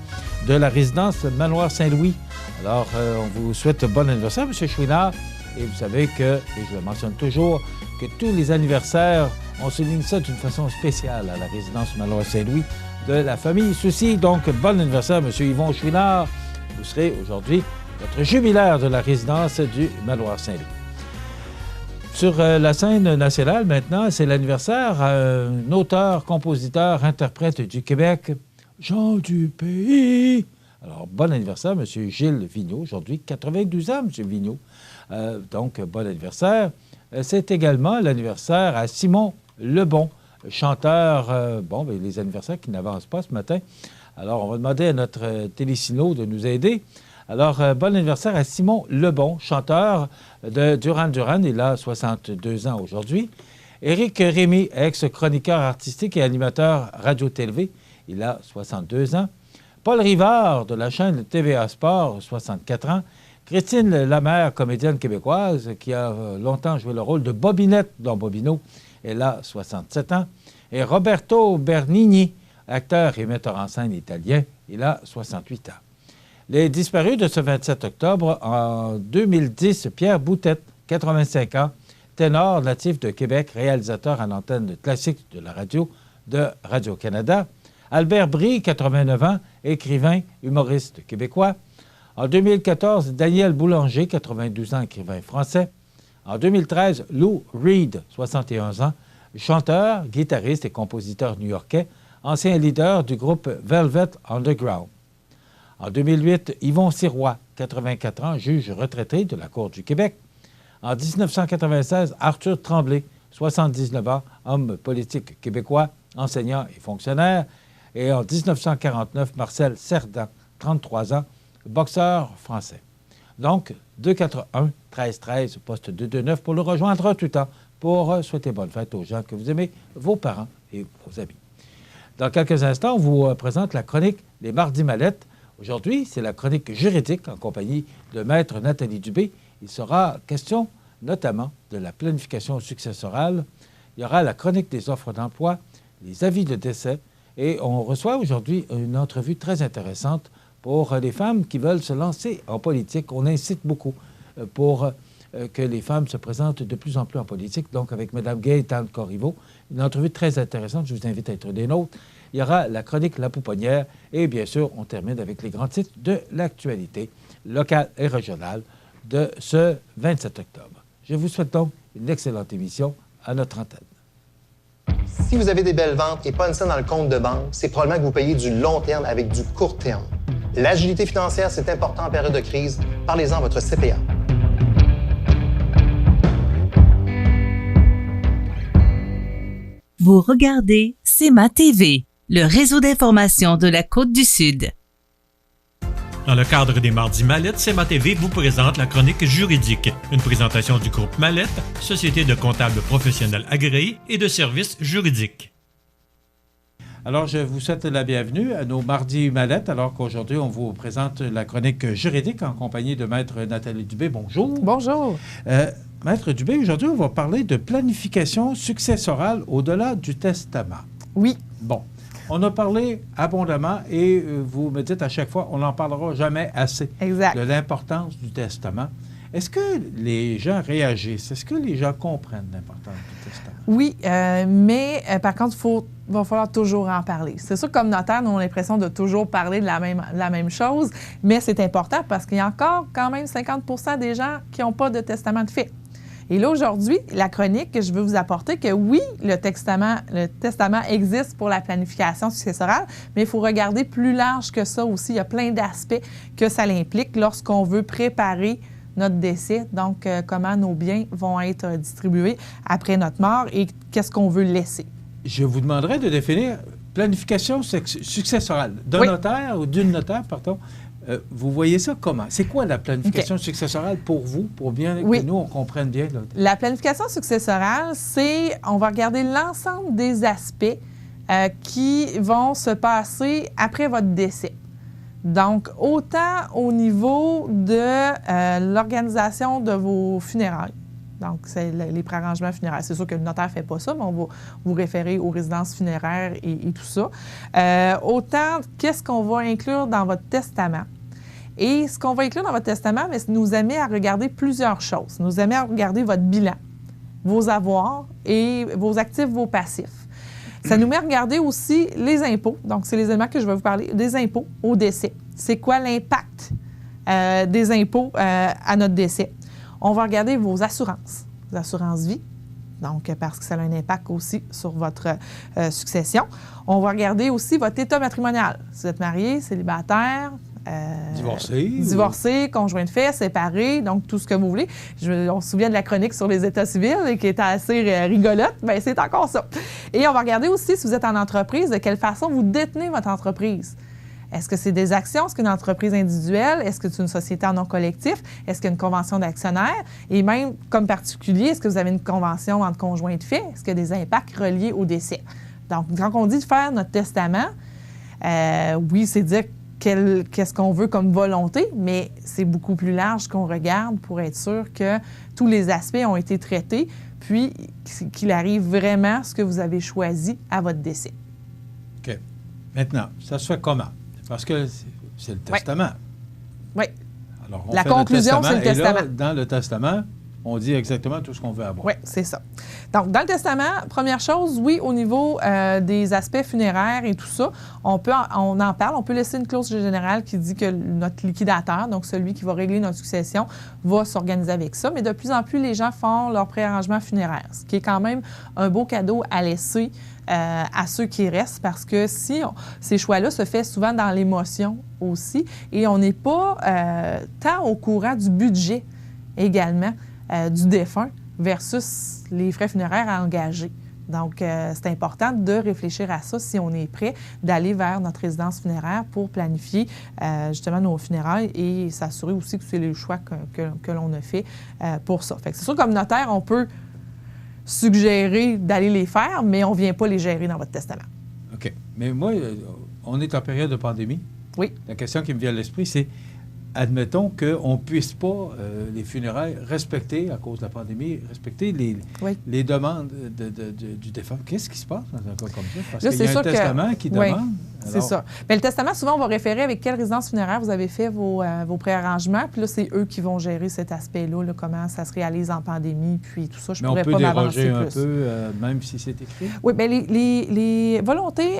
de la résidence Manoir Saint-Louis. Alors, on vous souhaite bon anniversaire, M. Chouinard. Et vous savez que, et je le mentionne toujours, que tous les anniversaires, on souligne ça d'une façon spéciale à la résidence Manoir Saint-Louis de la famille Soucy. Donc, bon anniversaire, M. Yvon Chouinard. Vous serez aujourd'hui notre jubilaire de la résidence du Manoir Saint-Louis. Sur la scène nationale, maintenant, c'est l'anniversaire d'un auteur, compositeur, interprète du Québec, Jean du Pays. Alors, bon anniversaire, M. Gilles Vigneault, aujourd'hui 92 ans, M. Vigneault. Donc, bon anniversaire. C'est également l'anniversaire à Simon Lebon, chanteur, les anniversaires qui n'avancent pas ce matin. Alors, on va demander à notre Télésino de nous aider. Alors, bon anniversaire à Simon Lebon, chanteur de Duran Duran. Il a 62 ans aujourd'hui. Éric Rémy, ex-chroniqueur artistique et animateur radio-télé. Il a 62 ans. Paul Rivard, de la chaîne TVA Sport, 64 ans. Christine Lamère, comédienne québécoise, qui a longtemps joué le rôle de Bobinette dans Bobino. Elle a 67 ans. Et Roberto Bernini, acteur et metteur en scène italien. Il a 68 ans. Les disparus de ce 27 octobre, en 2010, Pierre Boutette, 85 ans, ténor natif de Québec, réalisateur à l'antenne classique de la radio de Radio-Canada. Albert Brie, 89 ans, écrivain, humoriste québécois. En 2014, Daniel Boulanger, 92 ans, écrivain français. En 2013, Lou Reed, 61 ans, chanteur, guitariste et compositeur new-yorkais, ancien leader du groupe Velvet Underground. En 2008, Yvon Sirois, 84 ans, juge retraité de la Cour du Québec. En 1996, Arthur Tremblay, 79 ans, homme politique québécois, enseignant et fonctionnaire. Et en 1949, Marcel Cerdan, 33 ans, boxeur français. Donc, 241-1313, poste 229 pour le rejoindre tout le temps pour souhaiter bonne fête aux gens que vous aimez, vos parents et vos amis. Dans quelques instants, on vous présente la chronique Les Mardis Mallettes. Aujourd'hui, c'est la chronique juridique en compagnie de Maître Nathalie Dubé. Il sera question notamment de la planification successorale. Il y aura la chronique des offres d'emploi, les avis de décès. Et on reçoit aujourd'hui une entrevue très intéressante pour les femmes qui veulent se lancer en politique. On incite beaucoup pour que les femmes se présentent de plus en plus en politique. Donc, avec Mme Gaëtane Corriveau, une entrevue très intéressante. Je vous invite à être des nôtres. Il y aura la chronique La Pouponnière et bien sûr, on termine avec les grands titres de l'actualité locale et régionale de ce 27 octobre. Je vous souhaite donc une excellente émission à notre antenne. Si vous avez des belles ventes et pas une scène dans le compte de banque, c'est probablement que vous payez du long terme avec du court terme. L'agilité financière, c'est important en période de crise. Parlez-en à votre CPA. Vous regardez CEMA TV, le réseau d'information de la Côte-du-Sud. Dans le cadre des Mardis Mallette, CEMA TV vous présente la chronique juridique, une présentation du groupe Mallette, société de comptables professionnels agréés et de services juridiques. Alors, je vous souhaite la bienvenue à nos Mardis Mallette, alors qu'aujourd'hui, on vous présente la chronique juridique en compagnie de Maître Nathalie Dubé. Bonjour. Bonjour. Maître Dubé, aujourd'hui, on va parler de planification successorale au-delà du testament. Oui. Bon. On a parlé abondamment et vous me dites à chaque fois, on n'en parlera jamais assez exact. De l'importance du testament. Est-ce que les gens réagissent? Est-ce que les gens comprennent l'importance du testament? Oui, mais par contre, il va falloir toujours en parler. C'est sûr que comme notaire, nous avons l'impression de toujours parler de la même chose, mais c'est important parce qu'il y a encore quand même 50% des gens qui n'ont pas de testament de fait. Et là, aujourd'hui, la chronique que je veux vous apporter, que oui, le testament existe pour la planification successorale, mais il faut regarder plus large que ça aussi. Il y a plein d'aspects que ça l'implique lorsqu'on veut préparer notre décès, donc comment nos biens vont être distribués après notre mort et qu'est-ce qu'on veut laisser. Je vous demanderais de définir planification successorale d'un notaire ou d'une notaire, pardon. Vous voyez ça comment? C'est quoi la planification successorale pour vous, pour bien que nous, on comprenne bien? Là. La planification successorale, c'est, on va regarder l'ensemble des aspects qui vont se passer après votre décès. Donc, autant au niveau de l'organisation de vos funérailles. Donc, c'est les préarrangements funéraires. C'est sûr que le notaire ne fait pas ça, mais on va vous référer aux résidences funéraires et tout ça. Autant, qu'est-ce qu'on va inclure dans votre testament? Et ce qu'on va inclure dans votre testament, nous amène à regarder plusieurs choses. Nous amène à regarder votre bilan, vos avoirs et vos actifs, vos passifs. Ça nous met à regarder aussi les impôts. Donc, c'est les éléments que je vais vous parler, des impôts au décès. C'est quoi l'impact des impôts à notre décès? On va regarder vos assurances vie, donc parce que ça a un impact aussi sur votre succession. On va regarder aussi votre état matrimonial. Si vous êtes marié, célibataire, divorcé, conjoint de fait, séparé, donc tout ce que vous voulez. On se souvient de la chronique sur les états civils qui était assez rigolote, bien c'est encore ça. Et on va regarder aussi si vous êtes en entreprise, de quelle façon vous détenez votre entreprise. Est-ce que c'est des actions? Est-ce qu'une entreprise individuelle? Est-ce que c'est une société en nom collectif? Est-ce qu'il y a une convention d'actionnaires? Et même, comme particulier, est-ce que vous avez une convention entre conjoints de fait? Est-ce qu'il y a des impacts reliés au décès? Donc, quand on dit de faire notre testament, oui, c'est dire qu'est-ce qu'on veut comme volonté, mais c'est beaucoup plus large qu'on regarde pour être sûr que tous les aspects ont été traités, puis qu'il arrive vraiment ce que vous avez choisi à votre décès. OK. Maintenant, ça se fait comment? Parce que c'est le testament. Oui. Alors, la conclusion, c'est le testament. Là, dans le testament, on dit exactement tout ce qu'on veut avoir. Oui, c'est ça. Donc, dans le testament, première chose, oui, au niveau des aspects funéraires et tout ça, on en parle. On peut laisser une clause générale qui dit que notre liquidateur, donc celui qui va régler notre succession, va s'organiser avec ça. Mais de plus en plus, les gens font leur préarrangement funéraire, ce qui est quand même un beau cadeau à laisser à ceux qui restent, parce que ces choix-là se font souvent dans l'émotion aussi, et on n'est pas tant au courant du budget également du défunt versus les frais funéraires à engager. Donc, c'est important de réfléchir à ça si on est prêt d'aller vers notre résidence funéraire pour planifier justement nos funérailles et s'assurer aussi que c'est les choix que l'on a fait pour ça. Fait que c'est sûr, comme notaire, on peut suggérer d'aller les faire, mais on ne vient pas les gérer dans votre testament. OK. Mais moi, on est en période de pandémie. Oui. La question qui me vient à l'esprit, c'est admettons qu'on ne puisse pas, les funérailles, respecter, à cause de la pandémie, respecter les demandes du défunt. Qu'est-ce qui se passe dans un cas comme ça? Parce qu'il y a un testament qui demande. C'est ça. Bien, le testament, souvent, on va référer avec quelle résidence funéraire vous avez fait vos préarrangements. Puis là, c'est eux qui vont gérer cet aspect-là, là, comment ça se réalise en pandémie, puis tout ça. Je pourrais pas m'avancer plus. Mais on peut déroger un peu, même si c'est écrit? Oui, bien, les volontés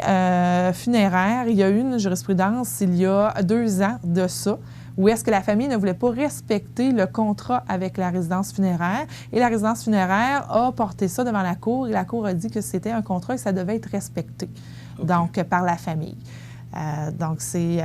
funéraires, il y a eu une jurisprudence il y a 2 ans de ça, où est-ce que la famille ne voulait pas respecter le contrat avec la résidence funéraire. Et la résidence funéraire a porté ça devant la Cour, et la Cour a dit que c'était un contrat et que ça devait être respecté, donc par la famille. Donc, c'est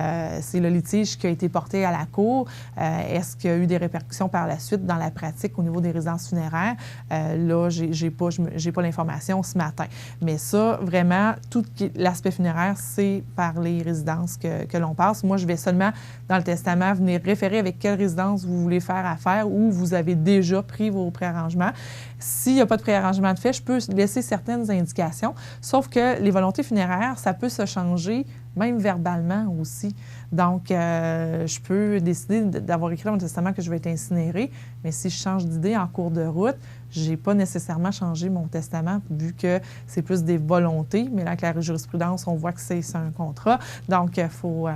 le litige qui a été porté à la Cour. Est-ce qu'il y a eu des répercussions par la suite dans la pratique au niveau des résidences funéraires? Là, j'ai pas l'information ce matin. Mais ça, vraiment, tout l'aspect funéraire, c'est par les résidences que l'on passe. Moi, je vais seulement, dans le testament, venir référer avec quelle résidence vous voulez faire affaire ou vous avez déjà pris vos préarrangements. S'il n'y a pas de préarrangement de fait, je peux laisser certaines indications, sauf que les volontés funéraires, ça peut se changer même verbalement aussi. Donc, je peux décider d'avoir écrit dans mon testament que je vais être incinérée, mais si je change d'idée en cours de route, je n'ai pas nécessairement changé mon testament vu que c'est plus des volontés, mais là, avec la jurisprudence, on voit que c'est un contrat. Donc, il faut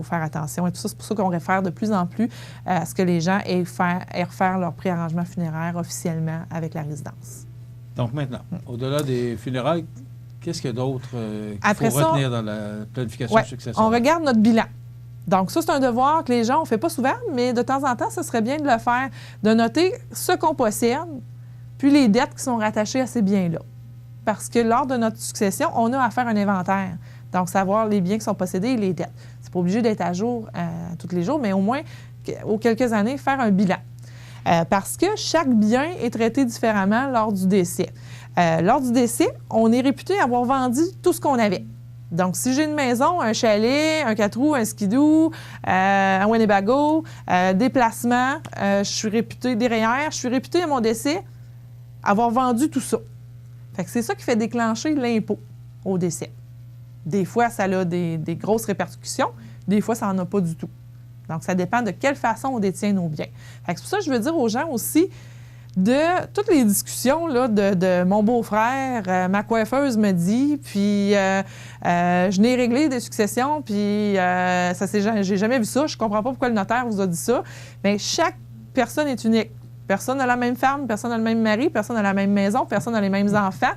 faire attention. Et tout ça, c'est pour ça qu'on réfère de plus en plus à ce que les gens aient refaire leur préarrangement funéraire officiellement avec la résidence. Donc maintenant, au-delà des funérailles, qu'est-ce qu'il y a d'autre qu'il faut retenir dans la planification successorale? On regarde notre bilan. Donc, ça, c'est un devoir que les gens, on ne fait pas souvent, mais de temps en temps, ce serait bien de le faire, de noter ce qu'on possède, puis les dettes qui sont rattachées à ces biens-là. Parce que lors de notre succession, on a à faire un inventaire. Donc, savoir les biens qui sont possédés et les dettes. C'est pas obligé d'être à jour tous les jours, mais au moins, aux quelques années, faire un bilan. Parce que chaque bien est traité différemment lors du décès. Lors du décès, on est réputé avoir vendu tout ce qu'on avait. Donc, si j'ai une maison, un chalet, un 4 roues, un skidoo, un Winnebago, des placements, je suis réputé des REER, je suis réputé à mon décès avoir vendu tout ça. Fait que c'est ça qui fait déclencher l'impôt au décès. Des fois, ça a des grosses répercussions, des fois, ça n'en a pas du tout. Donc, ça dépend de quelle façon on détient nos biens. Fait que c'est pour ça que je veux dire aux gens aussi, de toutes les discussions là, de mon beau-frère, ma coiffeuse me dit, puis je n'ai réglé des successions, puis j'ai jamais vu ça, je comprends pas pourquoi le notaire vous a dit ça. Mais chaque personne est unique. Personne n'a la même femme, personne n'a le même mari, personne n'a la même maison, personne n'a les mêmes enfants,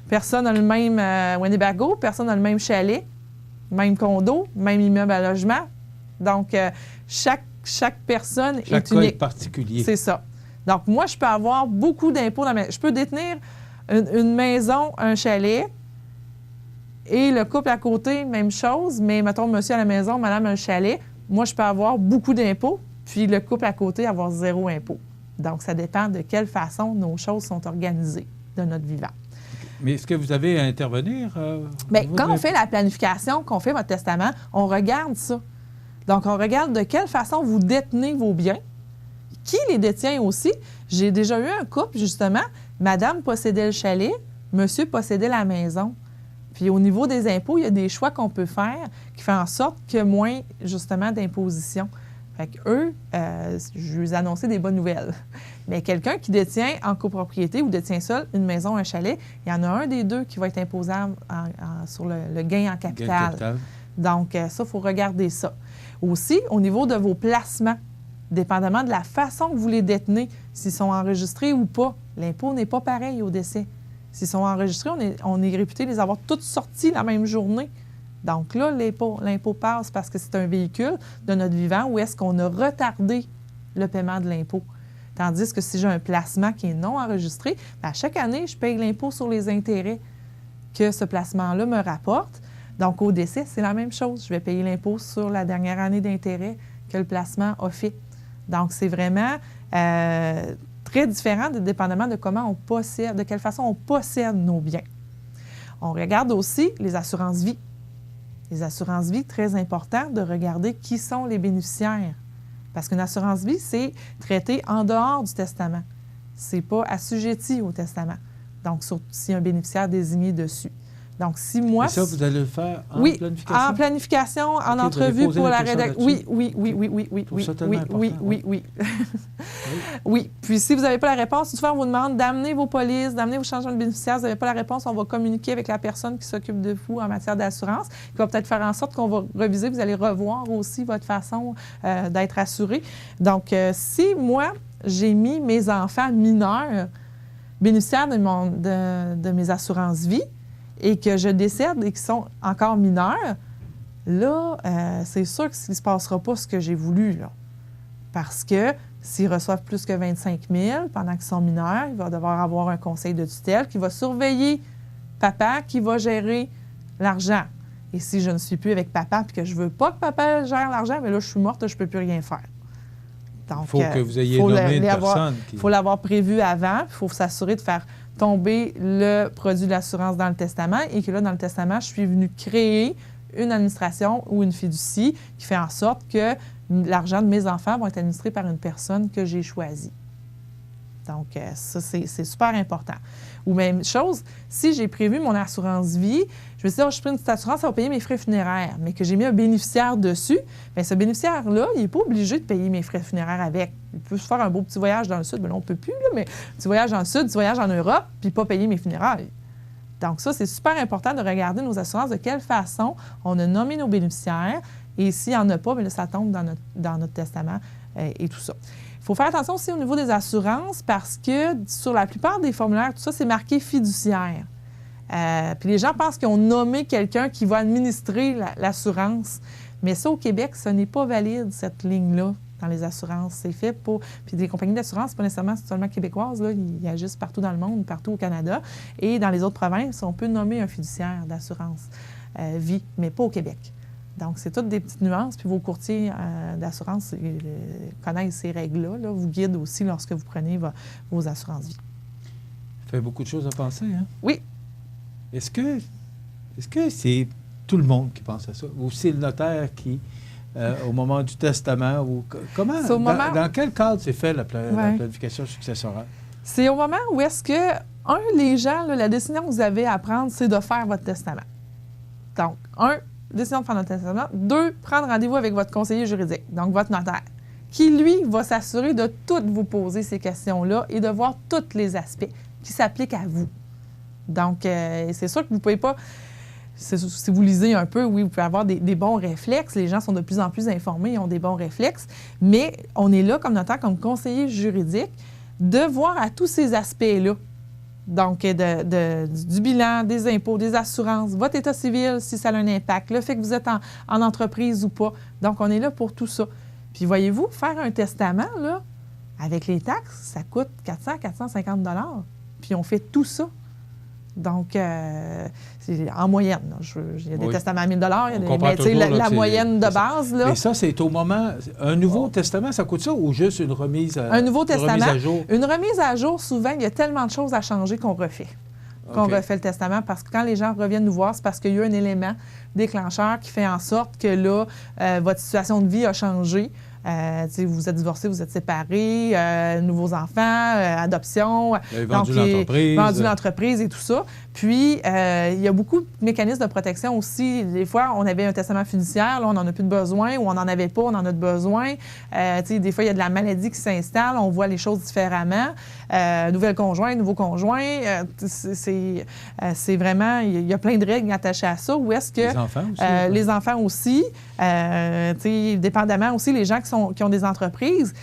personne n'a le même Winnebago, personne n'a le même chalet, même condo, même immeuble à logement. Donc, chaque personne est unique. Chaque cas est particulier. C'est ça. Donc, moi, je peux avoir beaucoup d'impôts. Je peux détenir une maison, un chalet, et le couple à côté, même chose, mais mettons, monsieur à la maison, madame un chalet. Moi, je peux avoir beaucoup d'impôts, puis le couple à côté avoir 0 impôt. Donc, ça dépend de quelle façon nos choses sont organisées de notre vivant. Mais est-ce que vous avez à intervenir? Bien, quand on fait la planification, qu'on fait votre testament, on regarde ça. Donc, on regarde de quelle façon vous détenez vos biens. Qui les détient aussi? J'ai déjà eu un couple, justement. Madame possédait le chalet, monsieur possédait la maison. Puis au niveau des impôts, il y a des choix qu'on peut faire qui font en sorte qu'il y a moins, justement, d'imposition. Fait qu'eux, je vais vous annoncer des bonnes nouvelles. Mais quelqu'un qui détient en copropriété ou détient seul une maison, un chalet, il y en a un des deux qui va être imposable sur le gain en capital. Donc, ça, il faut regarder ça. Aussi, au niveau de vos placements, dépendamment de la façon que vous les détenez, s'ils sont enregistrés ou pas, l'impôt n'est pas pareil au décès. S'ils sont enregistrés, on est réputé les avoir toutes sorties la même journée. Donc là, l'impôt passe parce que c'est un véhicule de notre vivant où est-ce qu'on a retardé le paiement de l'impôt. Tandis que si j'ai un placement qui est non enregistré, bien, à chaque année, je paye l'impôt sur les intérêts que ce placement-là me rapporte. Donc, au décès, c'est la même chose. Je vais payer l'impôt sur la dernière année d'intérêt que le placement a fait. Donc, c'est vraiment très différent dépendamment de comment on possède, de quelle façon on possède nos biens. On regarde aussi les assurances-vie. Les assurances-vie, très important de regarder qui sont les bénéficiaires. Parce qu'une assurance-vie, c'est traité en dehors du testament. Ce n'est pas assujetti au testament. Donc, s'il y a un bénéficiaire désigné dessus. Donc, si moi... Et ça, vous allez le faire en planification? Oui, en planification, en entrevue pour la rédaction. Oui. Oui. Puis, si vous n'avez pas la réponse, souvent, on vous demande d'amener vos polices, d'amener vos changements de bénéficiaires. Si vous n'avez pas la réponse, on va communiquer avec la personne qui s'occupe de vous en matière d'assurance, qui va peut-être faire en sorte qu'on va reviser. Vous allez revoir aussi votre façon d'être assuré. Donc, si moi, j'ai mis mes enfants mineurs bénéficiaires de mes assurances-vie, et que je décède et qu'ils sont encore mineurs, là, c'est sûr qu'il ne se passera pas ce que j'ai voulu, là. Parce que s'ils reçoivent plus que 25 000 pendant qu'ils sont mineurs, il va devoir avoir un conseil de tutelle qui va surveiller papa, qui va gérer l'argent. Et si je ne suis plus avec papa et que je ne veux pas que papa gère l'argent, mais là, je suis morte, je ne peux plus rien faire. Donc, il faut que vous ayez nommé une personne. Il faut l'avoir prévu avant, il faut s'assurer de faire tomber le produit de l'assurance dans le testament et que là, dans le testament, je suis venue créer une administration ou une fiducie qui fait en sorte que l'argent de mes enfants va être administré par une personne que j'ai choisie. Donc, ça, c'est super important. Ou même chose, si j'ai prévu mon assurance vie, je me suis dit, je prends une petite assurance, ça va payer mes frais funéraires, mais que j'ai mis un bénéficiaire dessus, bien, ce bénéficiaire-là, il n'est pas obligé de payer mes frais funéraires avec. Il peut se faire un beau petit voyage dans le Sud, bien là, on ne peut plus, là, mais petit voyage dans le Sud, petit voyage en Europe, puis pas payer mes funérailles. Donc ça, c'est super important de regarder nos assurances, de quelle façon on a nommé nos bénéficiaires, et s'il n'y en a pas, bien là, ça tombe dans notre testament et tout ça. Il faut faire attention aussi au niveau des assurances parce que sur la plupart des formulaires, tout ça, c'est marqué fiduciaire. Puis les gens pensent qu'ils ont nommé quelqu'un qui va administrer l'assurance. Mais ça, au Québec, ce n'est pas valide, cette ligne-là, dans les assurances. C'est fait pour... Puis des compagnies d'assurance, c'est pas nécessairement seulement québécoises, là, ils agissent partout dans le monde, partout au Canada. Et dans les autres provinces, on peut nommer un fiduciaire d'assurance vie, mais pas au Québec. Donc, c'est toutes des petites nuances. Puis vos courtiers d'assurance connaissent ces règles-là, là, vous guident aussi lorsque vous prenez vos assurances-vie. Ça fait beaucoup de choses à penser, hein? Oui. Est-ce que c'est tout le monde qui pense à ça? Ou c'est le notaire qui, au moment du testament, ou comment? Dans quel cadre c'est fait la planification successorale? C'est au moment où est-ce que, les gens, là, la décision que vous avez à prendre, c'est de faire votre testament. Donc, décision de faire notre testament. 2, prendre rendez-vous avec votre conseiller juridique, donc votre notaire, qui, lui, va s'assurer de toutes vous poser ces questions-là et de voir tous les aspects qui s'appliquent à vous. Donc, c'est sûr que vous ne pouvez pas... Si vous lisez un peu, oui, vous pouvez avoir des bons réflexes. Les gens sont de plus en plus informés, ils ont des bons réflexes. Mais on est là, comme notaire, comme conseiller juridique, de voir à tous ces aspects-là. Donc, du bilan, des impôts, des assurances, votre état civil, si ça a un impact, le fait que vous êtes en entreprise ou pas. Donc, on est là pour tout ça. Puis, voyez-vous, faire un testament, là, avec les taxes, ça coûte 400-450 $. Puis, on fait tout ça. Donc, c'est en moyenne. Il y a des testaments à 1 000 mais la moyenne de base. Là, mais ça, c'est au moment... Un nouveau testament, ça coûte ça ou juste une remise à, un nouveau testament, remise à jour? Une remise à jour, souvent, il y a tellement de choses à changer qu'on refait. Qu'on refait le testament parce que quand les gens reviennent nous voir, c'est parce qu'il y a eu un élément déclencheur qui fait en sorte que là, votre situation de vie a changé. Vous êtes divorcé, vous êtes séparés, nouveaux enfants, adoption. Vous avez vendu l'entreprise. Vendu l'entreprise et tout ça. Puis, il y a beaucoup de mécanismes de protection aussi. Des fois, on avait un testament fiduciaire, là, on n'en a plus de besoin, ou on n'en avait pas, on en a de besoin. Des fois, il y a de la maladie qui s'installe, on voit les choses différemment. Nouvelle conjointe, nouveau conjoint, c'est vraiment... Il y a plein de règles attachées à ça. Où est-ce que... Les enfants aussi. Les enfants aussi. Dépendamment aussi, les gens qui ont des entreprises.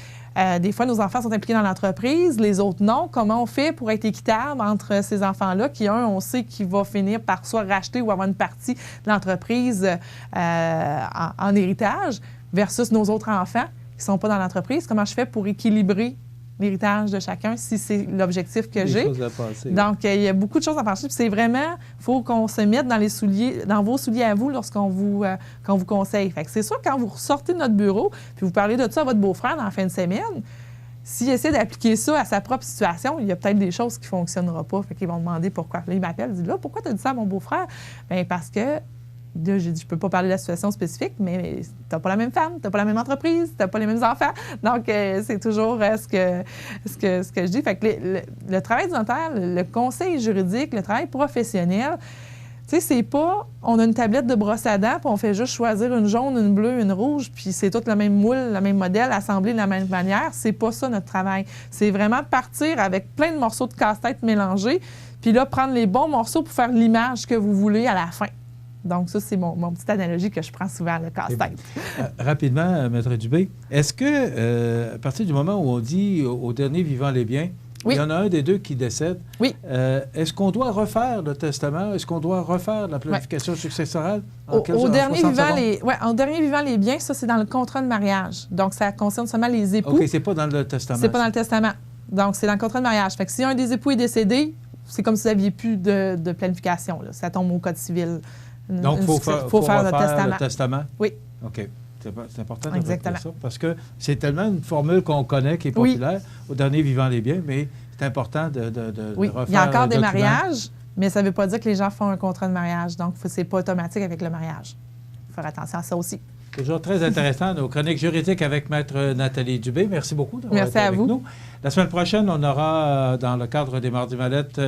Des fois, nos enfants sont impliqués dans l'entreprise, les autres non. Comment on fait pour être équitable entre ces enfants-là qui, on sait qu'il va finir par soit racheter ou avoir une partie de l'entreprise en héritage versus nos autres enfants qui ne sont pas dans l'entreprise? Comment je fais pour équilibrer l'héritage de chacun si c'est l'objectif que j'ai? Donc, il y a beaucoup de choses à penser. Puis c'est vraiment, il faut qu'on se mette dans vos souliers à vous lorsqu'on vous conseille. Fait que c'est sûr, quand vous ressortez de notre bureau, puis vous parlez de ça à votre beau-frère dans la fin de semaine, s'il essaie d'appliquer ça à sa propre situation, il y a peut-être des choses qui ne fonctionneront pas. Fait qu'ils vont demander pourquoi. Là, il m'appelle, il dit là, pourquoi tu as dit ça à mon beau-frère? Bien, parce que là, j'ai dit, je ne peux pas parler de la situation spécifique, mais tu n'as pas la même femme, tu n'as pas la même entreprise, tu n'as pas les mêmes enfants. Donc, c'est toujours ce que je dis. Fait que le travail du notaire, le conseil juridique, le travail professionnel, Tu sais, c'est pas, on a une tablette de brosse à dents, puis on fait juste choisir une jaune, une bleue, une rouge, puis c'est tout le même moule, le même modèle, assemblé de la même manière. C'est pas ça notre travail. C'est vraiment partir avec plein de morceaux de casse-tête mélangés, puis là, prendre les bons morceaux pour faire l'image que vous voulez à la fin. Donc ça, c'est mon petite analogie que je prends souvent, le casse-tête. Rapidement, Maître Dubé, est-ce que, à partir du moment où on dit au dernier vivant les biens, il y en a un des deux qui décède. Oui. Est-ce qu'on doit refaire le testament? Est-ce qu'on doit refaire la planification successorale? Au dernier vivant les biens, ça, c'est dans le contrat de mariage. Donc, ça concerne seulement les époux. OK, c'est pas dans le testament. C'est pas dans le testament. Donc, c'est dans le contrat de mariage. Fait que si un des époux est décédé, c'est comme si vous n'aviez plus de planification. Là. Ça tombe au Code civil. Donc, il faut faire le testament? Oui. OK. C'est important de dire ça, parce que c'est tellement une formule qu'on connaît, qui est populaire, au dernier vivant les biens, mais c'est important de refaire. Il y a encore des mariages, mais ça ne veut pas dire que les gens font un contrat de mariage. Donc, c'est pas automatique avec le mariage. Il faut faire attention à ça aussi. Toujours très intéressant, nos chroniques juridiques avec Maître Nathalie Dubé. Merci beaucoup d'avoir été avec nous. La semaine prochaine, on aura, dans le cadre des Mardis Mallettes,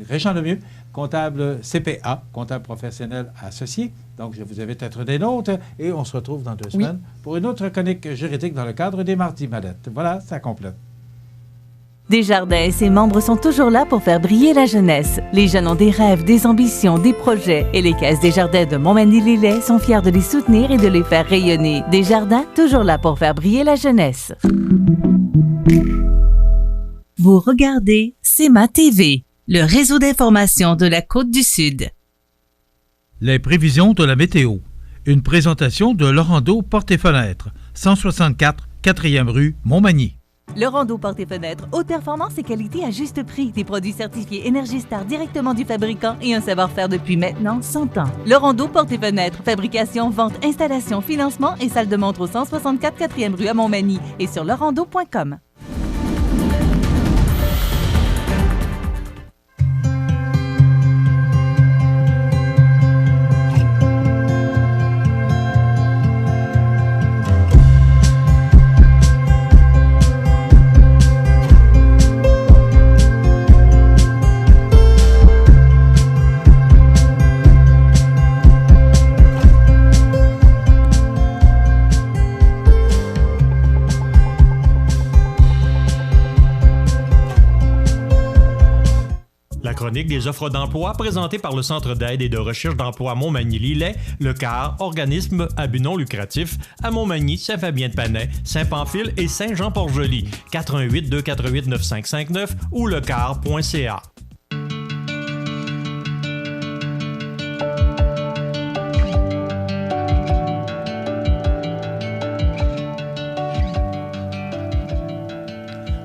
Régent Lemieux, comptable CPA, comptable professionnel associé. Donc, je vous invite à être des nôtres et on se retrouve dans 2 semaines pour une autre chronique juridique dans le cadre des Mardis Mallettes. Voilà, ça complète. Desjardins et ses membres sont toujours là pour faire briller la jeunesse. Les jeunes ont des rêves, des ambitions, des projets et les caisses Desjardins de Montmagny-Lillet sont fiers de les soutenir et de les faire rayonner. Desjardins, toujours là pour faire briller la jeunesse. Vous regardez CEMA TV, le réseau d'information de la Côte-du-Sud. Les prévisions de la météo. Une présentation de Laurando Portes et Fenêtres, 164 4e rue Montmagny. Laurando Portes et Fenêtres, haute performance et qualité à juste prix. Des produits certifiés Énergie Star directement du fabricant et un savoir-faire depuis maintenant 100 ans. Laurando Portes et Fenêtres, fabrication, vente, installation, financement et salle de montre au 164 4e rue à Montmagny et sur laurando.com. Chronique des offres d'emploi présentée par le Centre d'aide et de recherche d'emploi Montmagny-Lillet, le CAR, organisme à but non lucratif, à Montmagny, Saint-Fabien-de-Panay, Saint-Pamphile et Saint-Jean-Port-Joli, 418-248-9559 ou lecar.ca.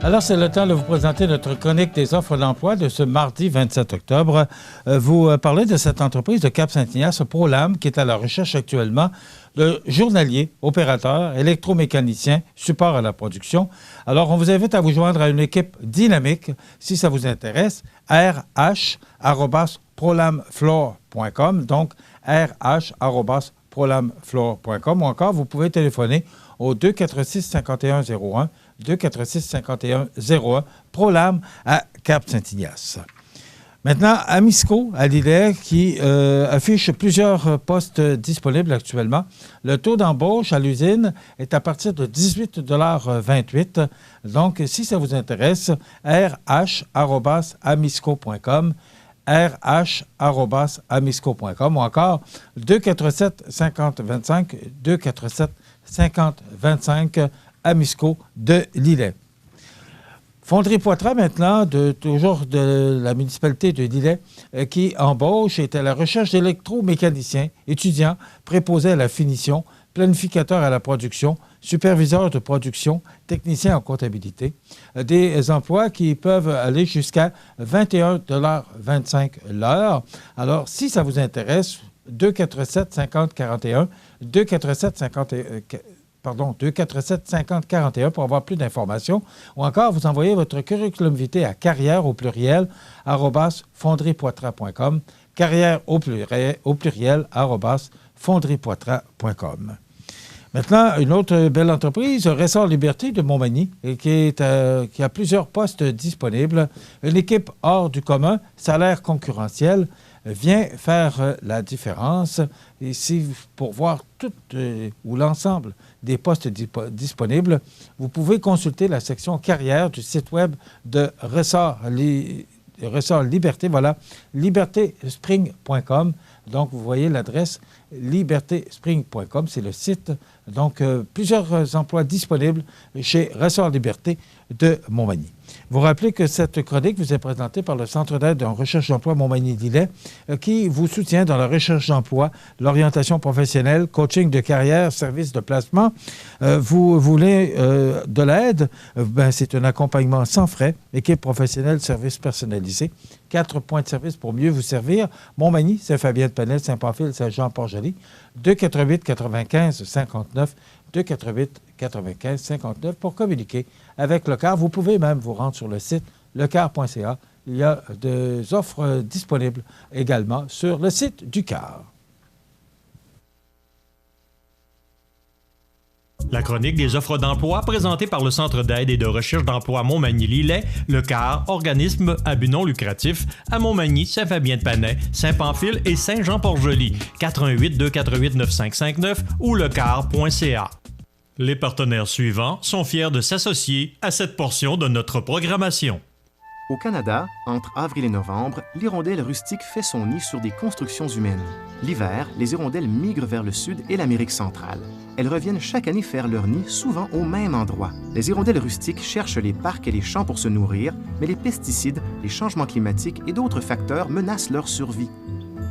Alors, c'est le temps de vous présenter notre chronique des offres d'emploi de ce mardi 27 octobre. Vous parlez de cette entreprise de Cap-Saint-Ignace, ProLam, qui est à la recherche actuellement de journaliers, opérateurs, électromécaniciens, support à la production. Alors, on vous invite à vous joindre à une équipe dynamique, si ça vous intéresse, rh@prolamfloor.com, donc rh@prolamfloor.com, ou encore, vous pouvez téléphoner au 246-5101, 246-5101, ProLam à Cap-Saint-Ignace. Maintenant, Amisco, à Lillet, qui affiche plusieurs postes disponibles actuellement. Le taux d'embauche à l'usine est à partir de 18,28 $. Donc, si ça vous intéresse, rh@amisco.com, rh@amisco.com ou encore 247-5025, 247-5025, Amisco de Lillet. Fonderie Poitras, maintenant, toujours de la municipalité de Lillet, qui embauche, est à la recherche d'électromécaniciens, étudiants, préposés à la finition, planificateurs à la production, superviseurs de production, techniciens en comptabilité. Des emplois qui peuvent aller jusqu'à 21,25 $ l'heure. Alors, si ça vous intéresse, 247-5041, 247-5041 pour avoir plus d'informations. Ou encore, vous envoyez votre curriculum vitae à carrière au pluriel @fonderiepoitras.com, carrière au pluriel @fonderiepoitras.com. Maintenant, une autre belle entreprise, Ressort Liberté de Montmagny, qui a plusieurs postes disponibles. Une équipe hors du commun, salaire concurrentiel, vient faire la différence. Ici, pour voir tout ou l'ensemble des postes disponibles, vous pouvez consulter la section carrière du site web de Ressort Liberté, voilà, libertéspring.com. Donc, vous voyez l'adresse libertéspring.com, c'est le site. Donc, plusieurs emplois disponibles chez Ressort Liberté de Montmagny. Vous rappelez que cette chronique vous est présentée par le Centre d'aide en recherche d'emploi Montmagny-Lillet qui vous soutient dans la recherche d'emploi, l'orientation professionnelle, coaching de carrière, service de placement. Vous voulez de l'aide? C'est un accompagnement sans frais, équipe professionnelle, service personnalisé. 4 points de service pour mieux vous servir. Montmagny, Saint-Fabien-de-Panel, Saint-Pamphile, Saint-Jean-Port-Joli. 248-95-59. 248-95-59 pour communiquer avec le CAR. Vous pouvez même vous rendre sur le site lecar.ca. Il y a des offres disponibles également sur le site du CAR. La chronique des offres d'emploi présentée par le Centre d'aide et de recherche d'emploi Montmagny-Lillet, le CAR, organisme à but non lucratif, à Montmagny, Saint-Fabien-de-Panay, Saint-Pamphile et Saint-Jean-Port-Joli, 418-248-9559 ou lecar.ca. Les partenaires suivants sont fiers de s'associer à cette portion de notre programmation. Au Canada, entre avril et novembre, l'hirondelle rustique fait son nid sur des constructions humaines. L'hiver, les hirondelles migrent vers le sud et l'Amérique centrale. Elles reviennent chaque année faire leur nid, souvent au même endroit. Les hirondelles rustiques cherchent les parcs et les champs pour se nourrir, mais les pesticides, les changements climatiques et d'autres facteurs menacent leur survie.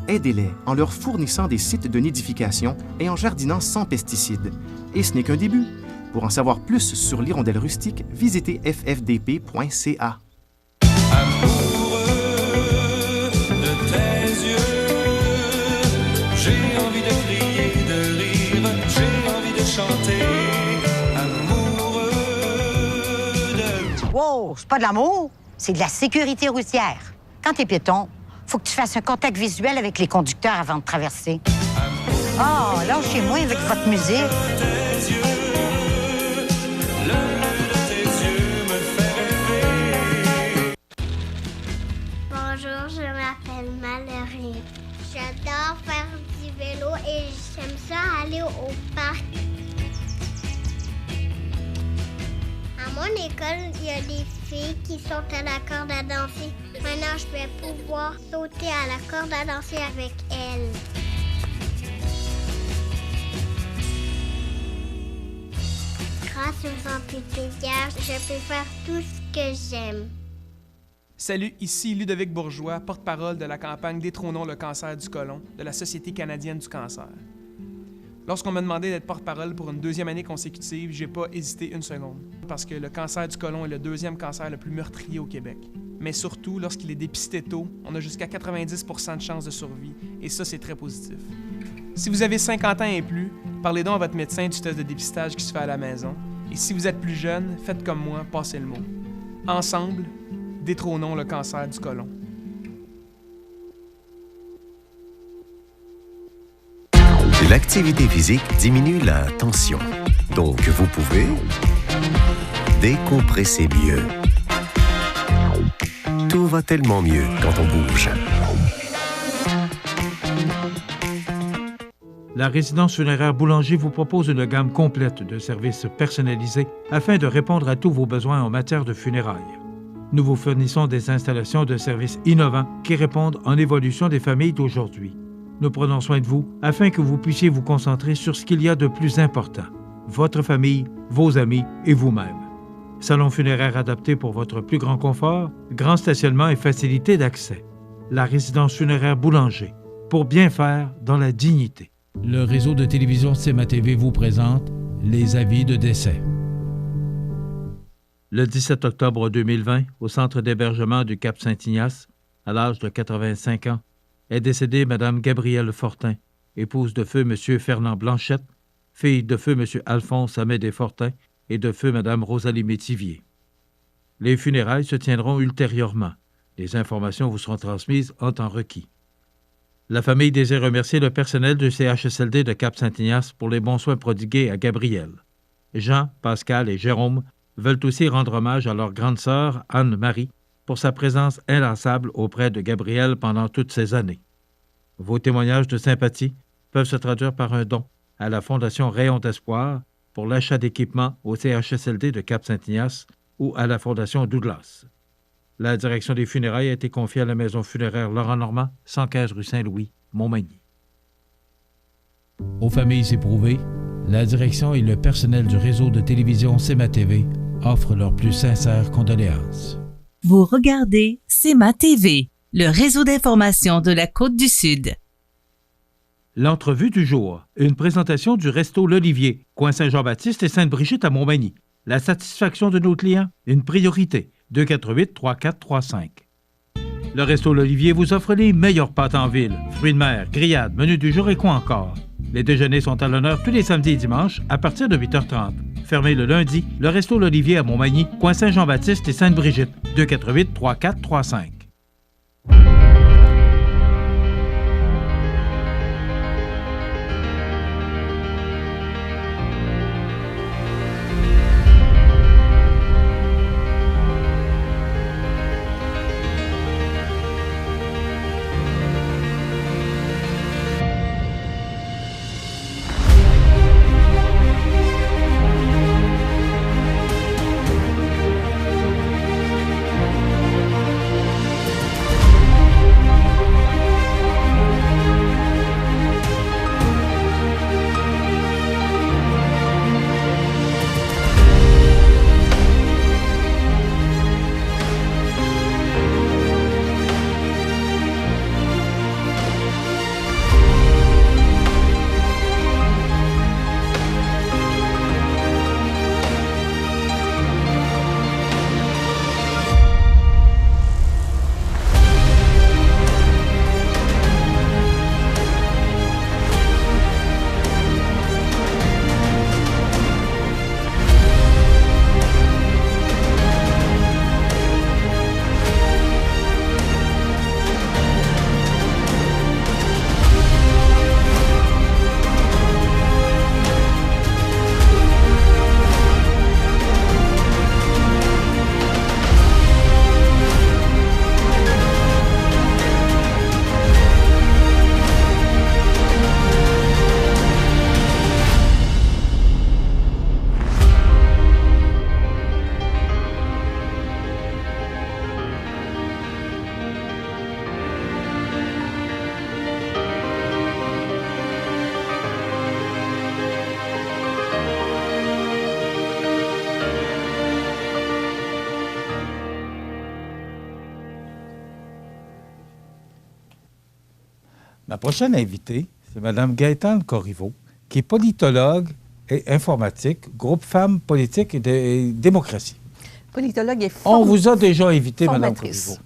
Aidez-les en leur fournissant des sites de nidification et en jardinant sans pesticides. Et ce n'est qu'un début. Pour en savoir plus sur l'hirondelle rustique, visitez ffdp.ca. Wow, c'est pas de l'amour, c'est de la sécurité routière. Quand t'es piéton, faut que tu fasses un contact visuel avec les conducteurs avant de traverser. Oh, lâchez-moi avec votre musique. Bonjour, je m'appelle Mallory. J'adore faire du vélo et j'aime ça aller au parc. À mon école, il y a des filles qui sautent à la corde à danser. Maintenant, je vais pouvoir sauter à la corde à danser avec elles. Grâce aux amphithéâtres, je peux faire tout ce que j'aime. Salut, ici Ludovic Bourgeois, porte-parole de la campagne Détrônons le cancer du côlon de la Société canadienne du cancer. Lorsqu'on m'a demandé d'être porte-parole pour une deuxième année consécutive, j'ai pas hésité une seconde. Parce que le cancer du côlon est le deuxième cancer le plus meurtrier au Québec. Mais surtout, lorsqu'il est dépisté tôt, on a jusqu'à 90% de chances de survie, et ça, c'est très positif. Si vous avez 50 ans et plus, parlez donc à votre médecin du test de dépistage qui se fait à la maison. Et si vous êtes plus jeune, faites comme moi, passez le mot. Ensemble, détrônons le cancer du côlon. L'activité physique diminue la tension. Donc, vous pouvez décompresser mieux. Tout va tellement mieux quand on bouge. La résidence funéraire Boulanger vous propose une gamme complète de services personnalisés afin de répondre à tous vos besoins en matière de funérailles. Nous vous fournissons des installations de services innovants qui répondent en évolution des familles d'aujourd'hui. Nous prenons soin de vous afin que vous puissiez vous concentrer sur ce qu'il y a de plus important, votre famille, vos amis et vous-même. Salon funéraire adapté pour votre plus grand confort, grand stationnement et facilité d'accès. La résidence funéraire Boulanger, pour bien faire dans la dignité. Le réseau de télévision CMA-TV vous présente les avis de décès. Le 17 octobre 2020, au centre d'hébergement du Cap-Saint-Ignace, à l'âge de 85 ans, est décédée Mme Gabrielle Fortin, épouse de feu M. Fernand Blanchette, fille de feu M. Alphonse Amédée Fortin et de feu Mme Rosalie Métivier. Les funérailles se tiendront ultérieurement. Les informations vous seront transmises en temps requis. La famille désire remercier le personnel du CHSLD de Cap-Saint-Ignace pour les bons soins prodigués à Gabrielle. Jean, Pascal et Jérôme veulent aussi rendre hommage à leur grande sœur, Anne-Marie, pour sa présence inlassable auprès de Gabrielle pendant toutes ces années. Vos témoignages de sympathie peuvent se traduire par un don à la Fondation Rayon d'Espoir pour l'achat d'équipements au CHSLD de Cap-Saint-Ignace ou à la Fondation Douglas. La direction des funérailles a été confiée à la maison funéraire Laurent Normand, 115 rue Saint-Louis, Montmagny. Aux familles éprouvées, la direction et le personnel du réseau de télévision CEMA TV offrent leurs plus sincères condoléances. Vous regardez CEMA TV, le réseau d'information de la Côte-du-Sud. L'entrevue du jour, une présentation du Resto L'Olivier, coin Saint-Jean-Baptiste et Sainte-Brigitte à Montmagny. La satisfaction de nos clients, une priorité. 248-3435. Le Resto L'Olivier vous offre les meilleures pâtes en ville, fruits de mer, grillades, menus du jour et quoi encore. Les déjeuners sont à l'honneur tous les samedis et dimanches à partir de 8h30. Fermé le lundi, le Resto L'Olivier à Montmagny, coin Saint-Jean-Baptiste et Sainte-Brigitte. 248-3435. Ma prochaine invitée, c'est Mme Gaëtane Corriveau, qui est politologue et informatique, groupe Femmes, Politique et Démocratie. Politologue et On vous a déjà invité, Mme Corriveau.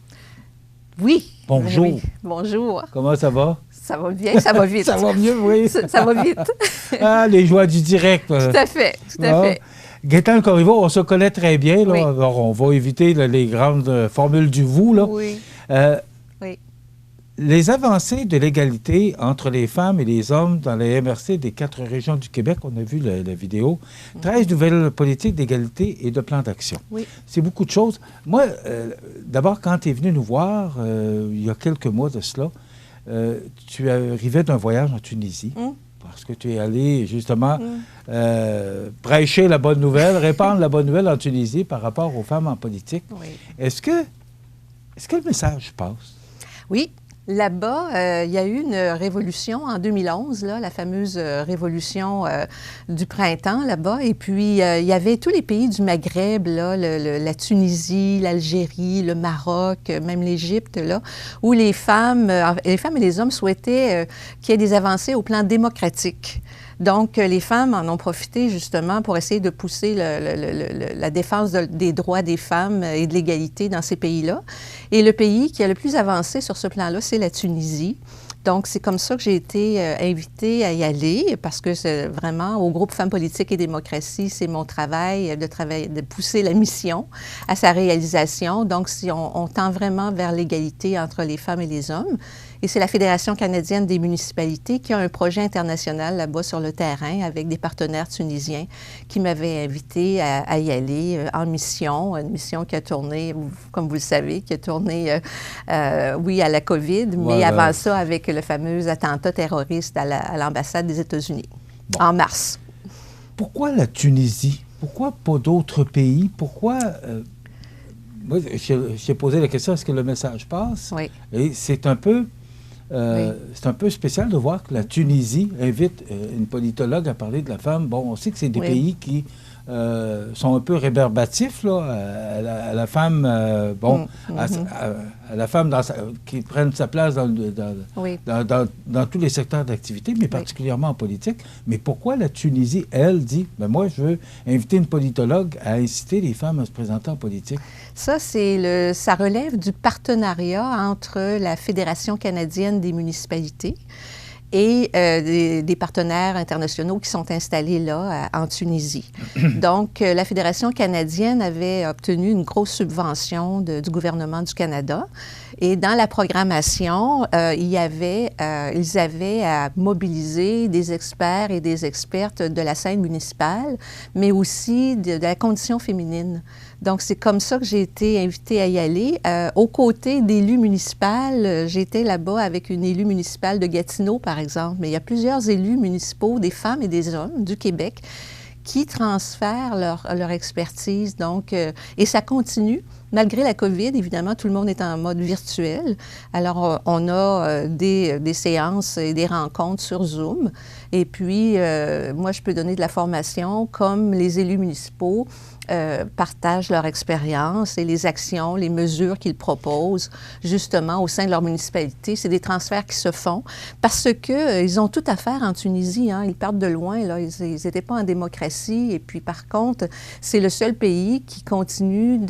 Oui. Bonjour. Oui. Bonjour. Comment ça va? Ça va bien, ça va vite. Ça va mieux, oui. Ça va vite. Ah, les joies du direct. Tout à fait, tout à fait. Gaëtane Corriveau, on se connaît très bien. Là. Oui. Alors, on va éviter là, les grandes formules du vous. Là. Oui. Oui. Les avancées de l'égalité entre les femmes et les hommes dans les MRC des 4 régions du Québec, on a vu la vidéo, 13 nouvelles politiques d'égalité et de plans d'action. Oui. C'est beaucoup de choses. Moi, d'abord, quand tu es venu nous voir, il y a quelques mois de cela, tu arrivais d'un voyage en Tunisie. Parce que tu es allé, justement, prêcher la bonne nouvelle, répandre la bonne nouvelle en Tunisie par rapport aux femmes en politique. Oui. Est-ce que le message passe? Oui. Là-bas, il y a eu une révolution en 2011, là, la fameuse révolution du printemps là-bas. Et puis, il y avait tous les pays du Maghreb, là, la Tunisie, l'Algérie, le Maroc, même l'Égypte, là, où les femmes et les hommes souhaitaient qu'il y ait des avancées au plan démocratique. Donc, les femmes en ont profité justement pour essayer de pousser la défense des droits des femmes et de l'égalité dans ces pays-là. Et le pays qui a le plus avancé sur ce plan-là, c'est la Tunisie. Donc, c'est comme ça que j'ai été invitée à y aller, parce que c'est vraiment, au groupe Femmes, Politique et Démocratie, c'est mon travail de pousser la mission à sa réalisation. Donc, si on tend vraiment vers l'égalité entre les femmes et les hommes. Et c'est la Fédération canadienne des municipalités qui a un projet international là-bas sur le terrain avec des partenaires tunisiens qui m'avaient invité à y aller en mission, une mission qui a tourné, comme vous le savez, qui a tourné, oui, à la COVID, mais avant ça, avec le fameux attentat terroriste à l'ambassade des États-Unis, en mars. Pourquoi la Tunisie? Pourquoi pas d'autres pays? Pourquoi... moi, j'ai posé la question, est-ce que le message passe? Oui. Et c'est un peu... c'est un peu spécial de voir que la Tunisie invite une politologue à parler de la femme. Bon, on sait que c'est des pays qui sont un peu rébarbatifs là, à la femme, à la femme qui prenne sa place dans tous les secteurs d'activité, mais particulièrement en politique. Mais pourquoi la Tunisie, elle, dit, moi, je veux inviter une politologue à inciter les femmes à se présenter en politique? Ça, ça relève du partenariat entre la Fédération canadienne des municipalités et des partenaires internationaux qui sont installés là, en Tunisie. Donc, la Fédération canadienne avait obtenu une grosse subvention du gouvernement du Canada. Et dans la programmation, ils avaient à mobiliser des experts et des expertes de la scène municipale, mais aussi de la condition féminine. Donc, c'est comme ça que j'ai été invitée à y aller. Aux côtés d'élus municipaux, j'étais là-bas avec une élue municipale de Gatineau, par exemple. Mais il y a plusieurs élus municipaux, des femmes et des hommes du Québec, qui transfèrent leur expertise. Donc, et ça continue. Malgré la COVID, évidemment, tout le monde est en mode virtuel. Alors, on a des séances et des rencontres sur Zoom. Et puis, moi, je peux donner de la formation comme les élus municipaux partagent leur expérience et les actions, les mesures qu'ils proposent, justement, au sein de leur municipalité. C'est des transferts qui se font parce qu'ils ont tout à faire en Tunisie. Hein. Ils partent de loin, là. Ils n'étaient pas en démocratie. Et puis, par contre, c'est le seul pays qui continue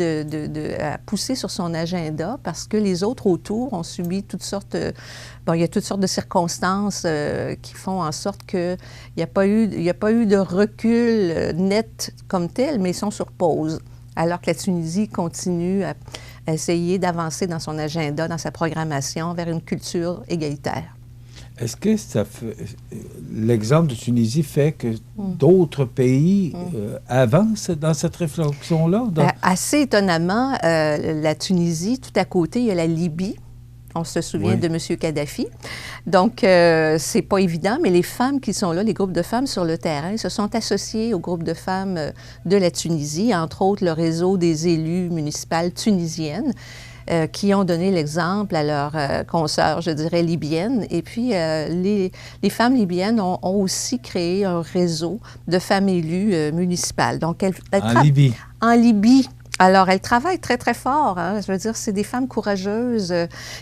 à pousser sur son agenda parce que les autres autour ont subi toutes sortes... il y a toutes sortes de circonstances qui font en sorte qu'il n'y a pas eu de recul net comme tel, mais ils sont sur pause, alors que la Tunisie continue à essayer d'avancer dans son agenda, dans sa programmation, vers une culture égalitaire. Est-ce que l'exemple de Tunisie fait que d'autres pays avancent dans cette réflexion-là? Assez étonnamment, la Tunisie, tout à côté, il y a la Libye. On se souvient de M. Kadhafi. Donc, c'est pas évident, mais les femmes qui sont là, les groupes de femmes sur le terrain, se sont associés au groupe de femmes de la Tunisie, entre autres le réseau des élus municipales tunisiennes, qui ont donné l'exemple à leurs consoeurs, je dirais, libyennes. Et puis, les femmes libyennes ont aussi créé un réseau de femmes élues municipales. Donc, en Libye. En Libye. Alors, elles travaillent très, très fort. Hein. Je veux dire, c'est des femmes courageuses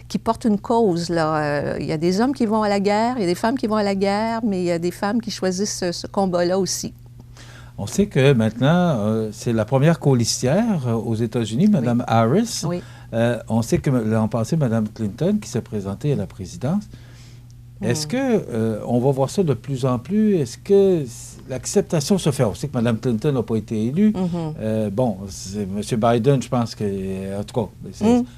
qui portent une cause. Là. Il y a des hommes qui vont à la guerre, il y a des femmes qui vont à la guerre, mais il y a des femmes qui choisissent ce combat-là aussi. On sait que maintenant, c'est la première colistière aux États-Unis, Mme Harris. Oui. On sait que l'an passé, Mme Clinton, qui s'est présentée à la présidence. Est-ce qu'on va voir ça de plus en plus? Est-ce que l'acceptation se fait? On sait que Mme Clinton n'a pas été élue. Bon, M. Biden, je pense que, en tout cas,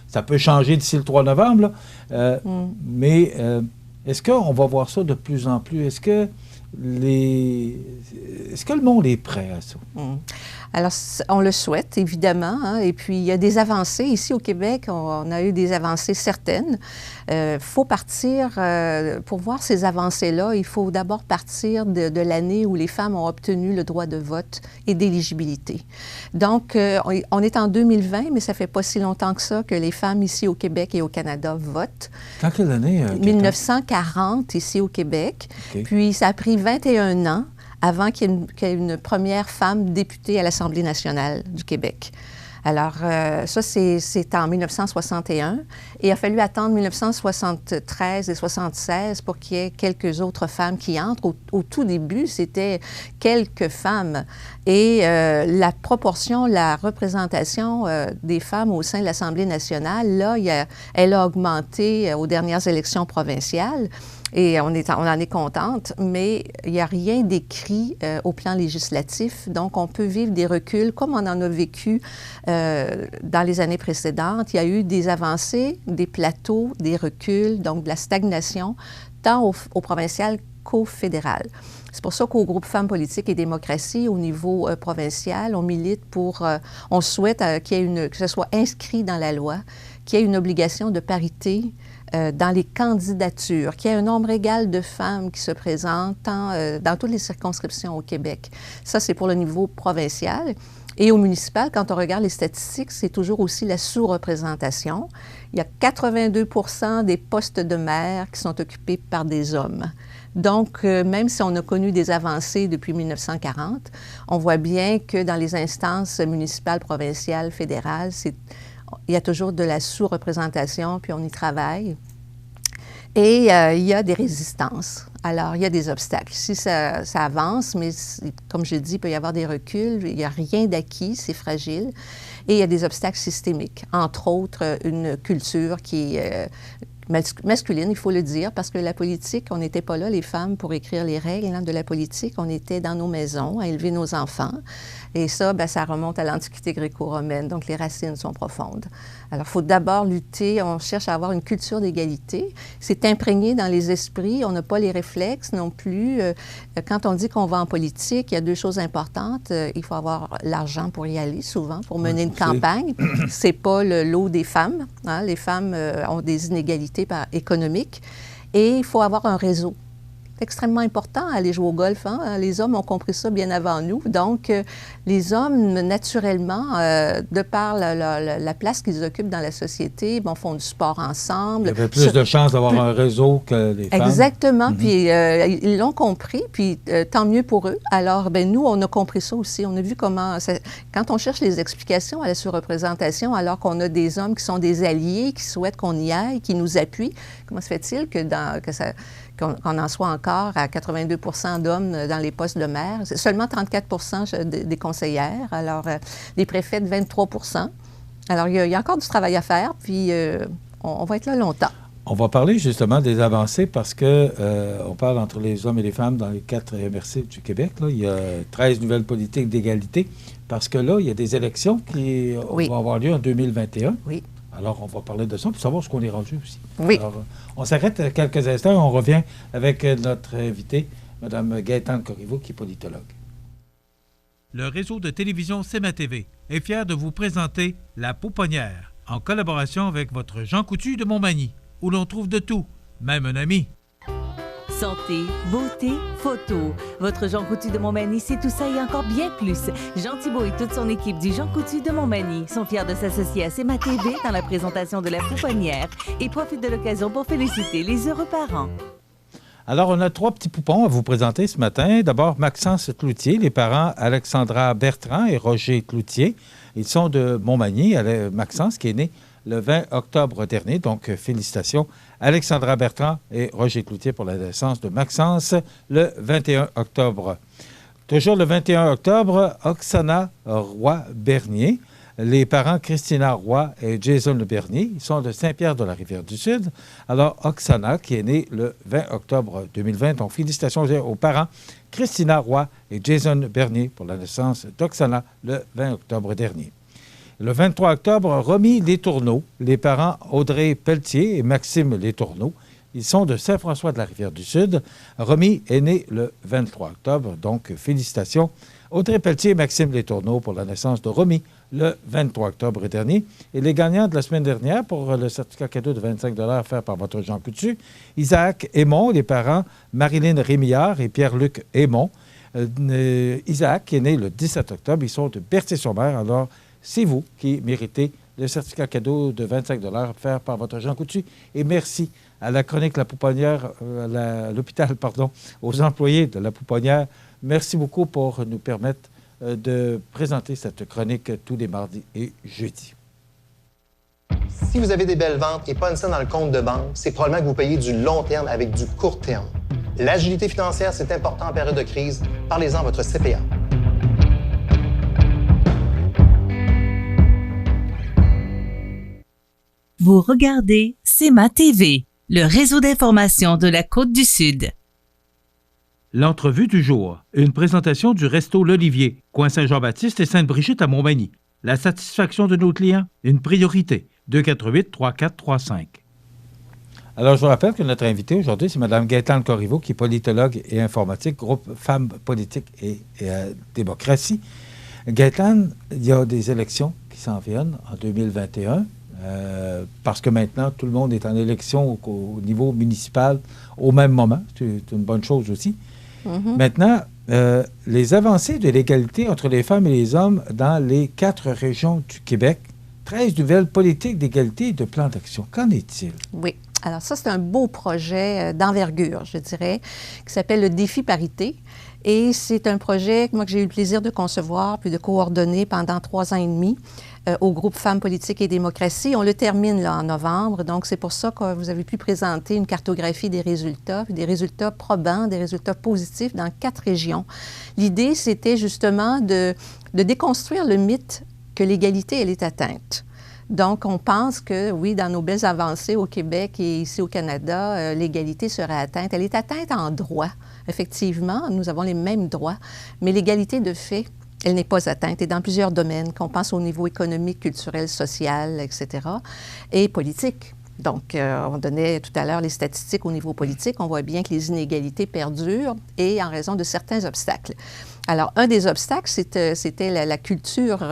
ça peut changer d'ici le 3 novembre. Là. Mais est-ce qu'on va voir ça de plus en plus? Est-ce que le monde est prêt à ça? Alors, on le souhaite, évidemment. Hein, et puis, il y a des avancées. Ici, au Québec, on a eu des avancées certaines. Il faut partir, pour voir ces avancées-là, il faut d'abord partir de l'année où les femmes ont obtenu le droit de vote et d'éligibilité. Donc, on est en 2020, mais ça fait pas si longtemps que ça que les femmes ici au Québec et au Canada votent. Dans quelle année? 1940, ici au Québec. Okay. Puis, ça a pris 21 ans avant qu'il y ait une première femme députée à l'Assemblée nationale du Québec. Alors, ça, c'est en 1961. Et il a fallu attendre 1973 et 1976 pour qu'il y ait quelques autres femmes qui entrent. Au tout début, c'était quelques femmes. Et la proportion, la représentation des femmes au sein de l'Assemblée nationale, là, elle a augmenté aux dernières élections provinciales. Et on en est contente, mais il n'y a rien d'écrit au plan législatif. Donc, on peut vivre des reculs comme on en a vécu dans les années précédentes. Il y a eu des avancées, des plateaux, des reculs, donc de la stagnation, tant au provincial qu'au fédéral. C'est pour ça qu'au groupe Femmes politiques et démocratie, au niveau provincial, on milite pour, on souhaite que ce soit inscrit dans la loi, qu'il y ait une obligation de parité dans les candidatures, qu'il y ait un nombre égal de femmes qui se présentent dans toutes les circonscriptions au Québec. Ça, c'est pour le niveau provincial. Et au municipal, quand on regarde les statistiques, c'est toujours aussi la sous-représentation. Il y a 82 % des postes de maire qui sont occupés par des hommes. Donc, même si on a connu des avancées depuis 1940, on voit bien que dans les instances municipales, provinciales, fédérales, il y a toujours de la sous-représentation, puis on y travaille. Et il y a des résistances. Alors, il y a des obstacles. Si ça avance, mais comme je dis, il peut y avoir des reculs, il n'y a rien d'acquis, c'est fragile. Et il y a des obstacles systémiques, entre autres une culture qui est masculine, il faut le dire, parce que la politique, on n'était pas là, les femmes, pour écrire les règles de la politique. On était dans nos maisons à élever nos enfants. Et ça, ça remonte à l'Antiquité gréco-romaine, donc les racines sont profondes. Alors, il faut d'abord lutter, on cherche à avoir une culture d'égalité. C'est imprégné dans les esprits, on n'a pas les réflexes non plus. Quand on dit qu'on va en politique, il y a deux choses importantes. Il faut avoir l'argent pour y aller, souvent, pour mener une campagne. C'est pas le lot des femmes. Hein? Les femmes ont des inégalités économiques. Et il faut avoir un réseau. C'est extrêmement important aller jouer au golf. Hein? Les hommes ont compris ça bien avant nous. Donc, les hommes, naturellement, de par la place qu'ils occupent dans la société, font du sport ensemble. Il y avait plus de chances d'avoir un réseau que les femmes. Exactement. Puis, ils l'ont compris, puis tant mieux pour eux. Alors, nous, on a compris ça aussi. On a vu comment... quand on cherche les explications à la surreprésentation, alors qu'on a des hommes qui sont des alliés, qui souhaitent qu'on y aille, qui nous appuient, comment se fait-il qu'on en soit encore à 82 % d'hommes dans les postes de maire. C'est seulement 34 % des conseillères. Alors, des préfètes, 23 %. Alors, il y a encore du travail à faire, puis on va être là longtemps. On va parler justement des avancées parce qu'on parle entre les hommes et les femmes dans les 4 MRC du Québec. Là. Il y a 13 nouvelles politiques d'égalité parce que là, il y a des élections qui vont avoir lieu en 2021. Oui. Alors, on va parler de ça pour savoir ce qu'on est rendu aussi. Oui. Alors, on s'arrête quelques instants et on revient avec notre invitée, Mme Gaëtane Corriveau, qui est politologue. Le réseau de télévision CMA-TV est fier de vous présenter La Pouponnière, en collaboration avec votre Jean Coutu de Montmagny, où l'on trouve de tout, même un ami. Santé, beauté, photo. Votre Jean Coutu de Montmagny, c'est tout ça et encore bien plus. Jean Thibault et toute son équipe du Jean Coutu de Montmagny sont fiers de s'associer à CMA TV dans la présentation de La Pouponnière et profitent de l'occasion pour féliciter les heureux parents. Alors, on a 3 petits poupons à vous présenter ce matin. D'abord, Maxence Cloutier, les parents Alexandra Bertrand et Roger Cloutier. Ils sont de Montmagny. Maxence, qui est né le 20 octobre dernier. Donc, félicitations Alexandra Bertrand et Roger Cloutier pour la naissance de Maxence le 21 octobre. Toujours le 21 octobre, Oksana Roy-Bernier. Les parents Christina Roy et Jason Le Bernier, ils sont de Saint-Pierre de la Rivière-du-Sud. Alors, Oksana, qui est née le 20 octobre 2020, donc félicitations aux parents Christina Roy et Jason Bernier pour la naissance d'Oksana le 20 octobre dernier. Le 23 octobre, Romy Letourneau, les parents Audrey Pelletier et Maxime Letourneau. Ils sont de Saint-François de la Rivière-du-Sud. Romy est née le 23 octobre, donc félicitations. Audrey Pelletier et Maxime Letourneau pour la naissance de Romy le 23 octobre dernier. Et les gagnants de la semaine dernière pour le certificat cadeau de 25 $ offert par votre Jean Coutu, Isaac Aymon, les parents Marilyn Rémillard et Pierre-Luc Aymon. Isaac qui est né le 17 octobre, ils sont de Berthier-sur-Mer. Alors, c'est vous qui méritez le certificat cadeau de 25 $ offert par votre Jean Coutu. Et merci à la chronique La Pouponnière, à l'hôpital, aux employés de La Pouponnière. Merci beaucoup pour nous permettre de présenter cette chronique tous les mardis et jeudis. Si vous avez des belles ventes et pas une scène dans le compte de banque, c'est probablement que vous payez du long terme avec du court terme. L'agilité financière, c'est important en période de crise. Parlez-en à votre CPA. Vous regardez CMA TV, le réseau d'information de la Côte-du-Sud. L'entrevue du jour. Une présentation du Resto L'Olivier, coin Saint-Jean-Baptiste et Sainte-Brigitte à Montmagny. La satisfaction de nos clients, une priorité. 248-3435. Alors, je vous rappelle que notre invité aujourd'hui, c'est Mme Gaëtane Corriveau, qui est politologue et informatique, groupe Femmes politiques et démocratie. Gaëtane, il y a des élections qui s'en viennent en 2021, parce que maintenant, tout le monde est en élection au niveau municipal au même moment. C'est une bonne chose aussi. Mm-hmm. Maintenant, les avancées de l'égalité entre les femmes et les hommes dans les 4 régions du Québec, 13 nouvelles politiques d'égalité et de plans d'action. Qu'en est-il? Oui. Alors ça, c'est un beau projet d'envergure, je dirais, qui s'appelle le Défi Parité. Et c'est un projet que j'ai eu le plaisir de concevoir puis de coordonner pendant 3 ans et demi au groupe Femmes politiques et démocratie. On le termine là, en novembre, donc c'est pour ça que vous avez pu présenter une cartographie des résultats, puis des résultats probants, des résultats positifs dans 4 régions. L'idée, c'était justement de déconstruire le mythe que l'égalité, elle est atteinte. Donc, on pense que, oui, dans nos belles avancées au Québec et ici au Canada, l'égalité serait atteinte. Elle est atteinte en droit. Effectivement, nous avons les mêmes droits, mais l'égalité de fait, elle n'est pas atteinte. Et dans plusieurs domaines, qu'on pense au niveau économique, culturel, social, etc., et politique. Donc, on donnait tout à l'heure les statistiques au niveau politique. On voit bien que les inégalités perdurent et en raison de certains obstacles. Alors, un des obstacles, c'était la culture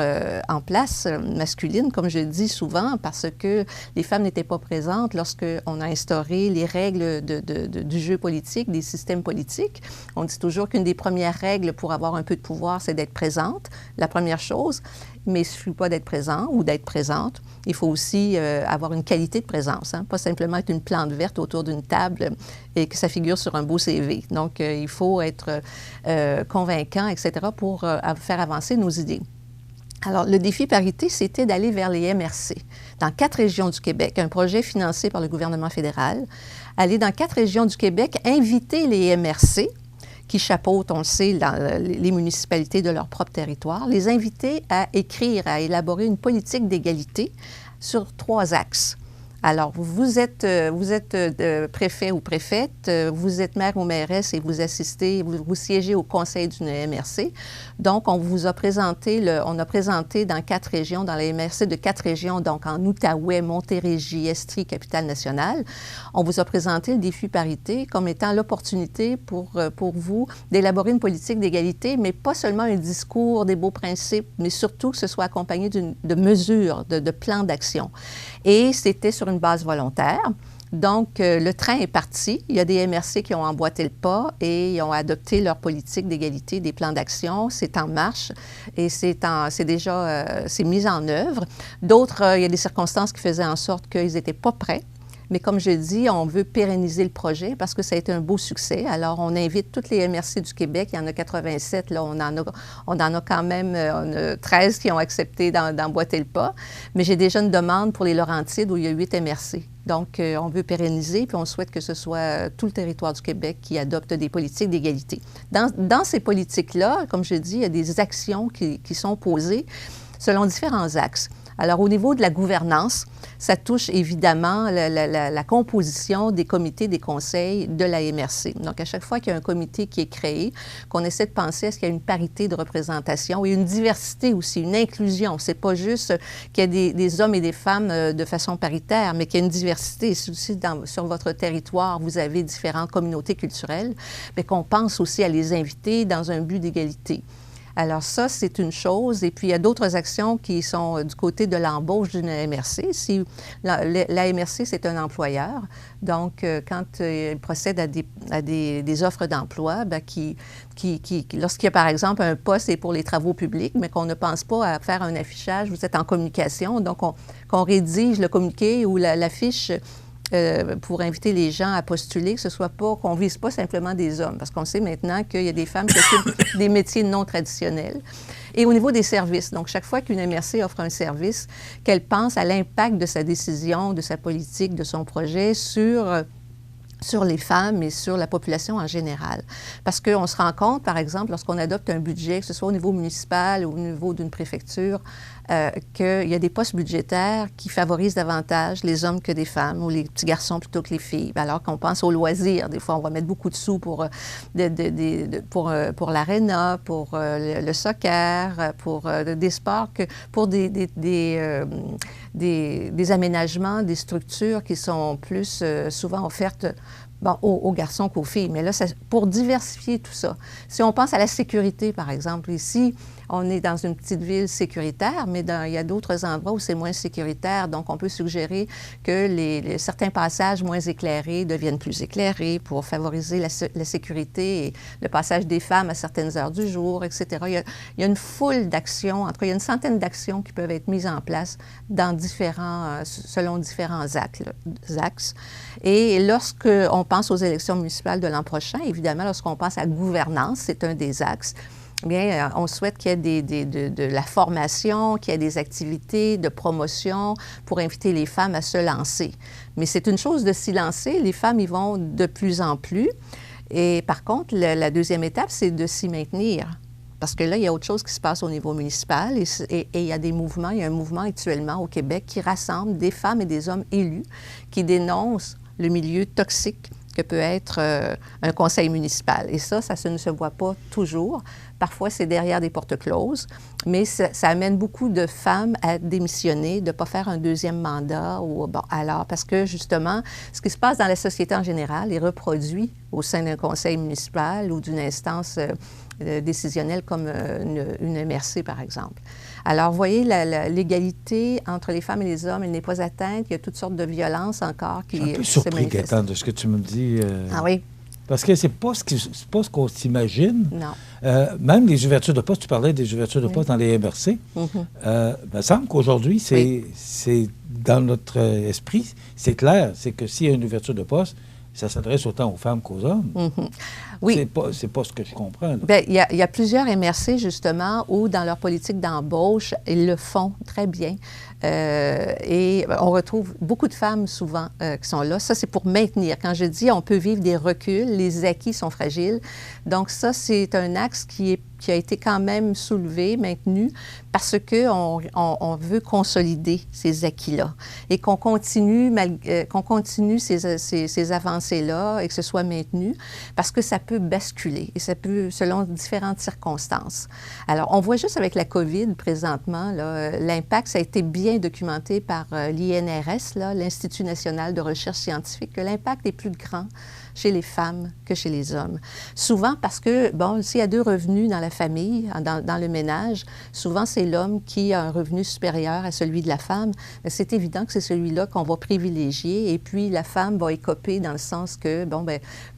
en place masculine, comme je dis souvent, parce que les femmes n'étaient pas présentes lorsqu'on a instauré les règles du jeu politique, des systèmes politiques. On dit toujours qu'une des premières règles pour avoir un peu de pouvoir, c'est d'être présente, la première chose. Mais il ne suffit pas d'être présent ou d'être présente. Il faut aussi avoir une qualité de présence, hein? Pas simplement être une plante verte autour d'une table et que ça figure sur un beau CV. Donc, il faut être convaincant, etc., pour faire avancer nos idées. Alors, le défi parité, c'était d'aller vers les MRC. Dans 4 régions du Québec, un projet financé par le gouvernement fédéral, aller dans 4 régions du Québec, inviter les MRC, qui chapeautent, on le sait, les municipalités de leur propre territoire, les inviter à écrire, à élaborer une politique d'égalité sur 3 axes. Alors, vous êtes préfet ou préfète, vous êtes maire ou mairesse et vous assistez, vous siégez au conseil d'une MRC. Donc, on vous a présenté, on a présenté dans 4 régions, dans les MRC de 4 régions, donc en Outaouais, Montérégie, Estrie, Capitale-Nationale, on vous a présenté le défi parité comme étant l'opportunité pour vous d'élaborer une politique d'égalité, mais pas seulement un discours, des beaux principes, mais surtout que ce soit accompagné de mesures, de plans d'action. Et c'était sur une base volontaire. Donc, le train est parti. Il y a des MRC qui ont emboîté le pas et ils ont adopté leur politique d'égalité, des plans d'action. C'est en marche et c'est mis en œuvre. D'autres, il y a des circonstances qui faisaient en sorte qu'ils n'étaient pas prêts. Mais comme je dis, on veut pérenniser le projet parce que ça a été un beau succès. Alors, on invite toutes les MRC du Québec. Il y en a 87. Là, on en a quand même 13 qui ont accepté d'emboîter le pas. Mais j'ai déjà une demande pour les Laurentides où il y a 8 MRC. Donc, on veut pérenniser, puis on souhaite que ce soit tout le territoire du Québec qui adopte des politiques d'égalité. Dans ces politiques-là, comme je dis, il y a des actions qui sont posées selon différents axes. Alors, au niveau de la gouvernance, ça touche évidemment la composition des comités, des conseils de la MRC. Donc, à chaque fois qu'il y a un comité qui est créé, qu'on essaie de penser à ce qu'il y a une parité de représentation et une diversité aussi, une inclusion. C'est pas juste qu'il y a des hommes et des femmes de façon paritaire, mais qu'il y a une diversité. Si sur votre territoire, vous avez différentes communautés culturelles, mais qu'on pense aussi à les inviter dans un but d'égalité. Alors ça, c'est une chose. Et puis, il y a d'autres actions qui sont du côté de l'embauche d'une MRC. Si la MRC, c'est un employeur. Donc, quand il procède à des offres d'emploi, bien, lorsqu'il y a, par exemple, un poste et pour les travaux publics, mais qu'on ne pense pas à faire un affichage, vous êtes en communication, donc qu'on rédige le communiqué ou l'affiche pour inviter les gens à postuler, que ce soit pas, qu'on vise pas simplement des hommes, parce qu'on sait maintenant qu'il y a des femmes qui occupent des métiers non traditionnels. Et au niveau des services, donc chaque fois qu'une MRC offre un service, qu'elle pense à l'impact de sa décision, de sa politique, de son projet sur les femmes et sur la population en général. Parce qu'on se rend compte, par exemple, lorsqu'on adopte un budget, que ce soit au niveau municipal ou au niveau d'une préfecture, qu'il y a des postes budgétaires qui favorisent davantage les hommes que des femmes ou les petits garçons plutôt que les filles. Alors qu'on pense aux loisirs, des fois, on va mettre beaucoup de sous pour l'aréna, pour le soccer, pour des sports, pour des aménagements, des structures qui sont plus souvent offertes aux garçons qu'aux filles. Mais là, pour diversifier tout ça, si on pense à la sécurité, par exemple, ici, on est dans une petite ville sécuritaire, mais il y a d'autres endroits où c'est moins sécuritaire. Donc, on peut suggérer que certains passages moins éclairés deviennent plus éclairés pour favoriser la sécurité et le passage des femmes à certaines heures du jour, etc. Il y a une foule d'actions, en tout cas, il y a une centaine d'actions qui peuvent être mises en place selon différents axes. Et lorsqu'on pense aux élections municipales de l'an prochain, évidemment, lorsqu'on pense à la gouvernance, c'est un des axes. Bien, on souhaite qu'il y ait de la formation, qu'il y ait des activités de promotion pour inviter les femmes à se lancer. Mais c'est une chose de s'y lancer, les femmes y vont de plus en plus. Et par contre, la deuxième étape, c'est de s'y maintenir. Parce que là, il y a autre chose qui se passe au niveau municipal et il y a des mouvements. Il y a un mouvement actuellement au Québec qui rassemble des femmes et des hommes élus qui dénoncent le milieu toxique que peut être un conseil municipal. Et ça ne se voit pas toujours. Parfois, c'est derrière des portes closes, mais ça amène beaucoup de femmes à démissionner, de ne pas faire un deuxième mandat. Parce que, justement, ce qui se passe dans la société en général est reproduit au sein d'un conseil municipal ou d'une instance décisionnelle comme une MRC, par exemple. Alors, vous voyez, l'égalité entre les femmes et les hommes, elle n'est pas atteinte. Il y a toutes sortes de violences encore qui se manifestent. Je suis un peu surpris, Gaëtane, de ce que tu me dis. Ah oui? Parce que c'est pas ce qu'on s'imagine. Non. Même les ouvertures de poste, tu parlais des ouvertures de poste dans les MRC. Il me semble qu'aujourd'hui, c'est dans notre esprit, c'est clair, c'est que s'il y a une ouverture de poste, ça s'adresse autant aux femmes qu'aux hommes. Oui. C'est pas ce que je comprends. Bien, il y a plusieurs MRC, justement, où, dans leur politique d'embauche, ils le font très bien. Et on retrouve beaucoup de femmes, souvent, qui sont là. Ça, c'est pour maintenir. Quand je dis on peut vivre des reculs, les acquis sont fragiles. Donc ça, c'est un axe qui a été quand même soulevé, maintenu, parce qu'on veut consolider ces acquis-là et qu'on continue ces avancées-là et que ce soit maintenu, parce que ça peut basculer et ça peut, selon différentes circonstances. Alors, on voit juste avec la COVID, présentement, l'impact, ça a été bien documenté par l'INRS, l'Institut national de recherche scientifique, que l'impact est plus grand chez les femmes que chez les hommes. Souvent parce que, s'il y a deux revenus dans la famille, dans le ménage, souvent c'est l'homme qui a un revenu supérieur à celui de la femme. C'est évident que c'est celui-là qu'on va privilégier et puis la femme va écoper dans le sens que,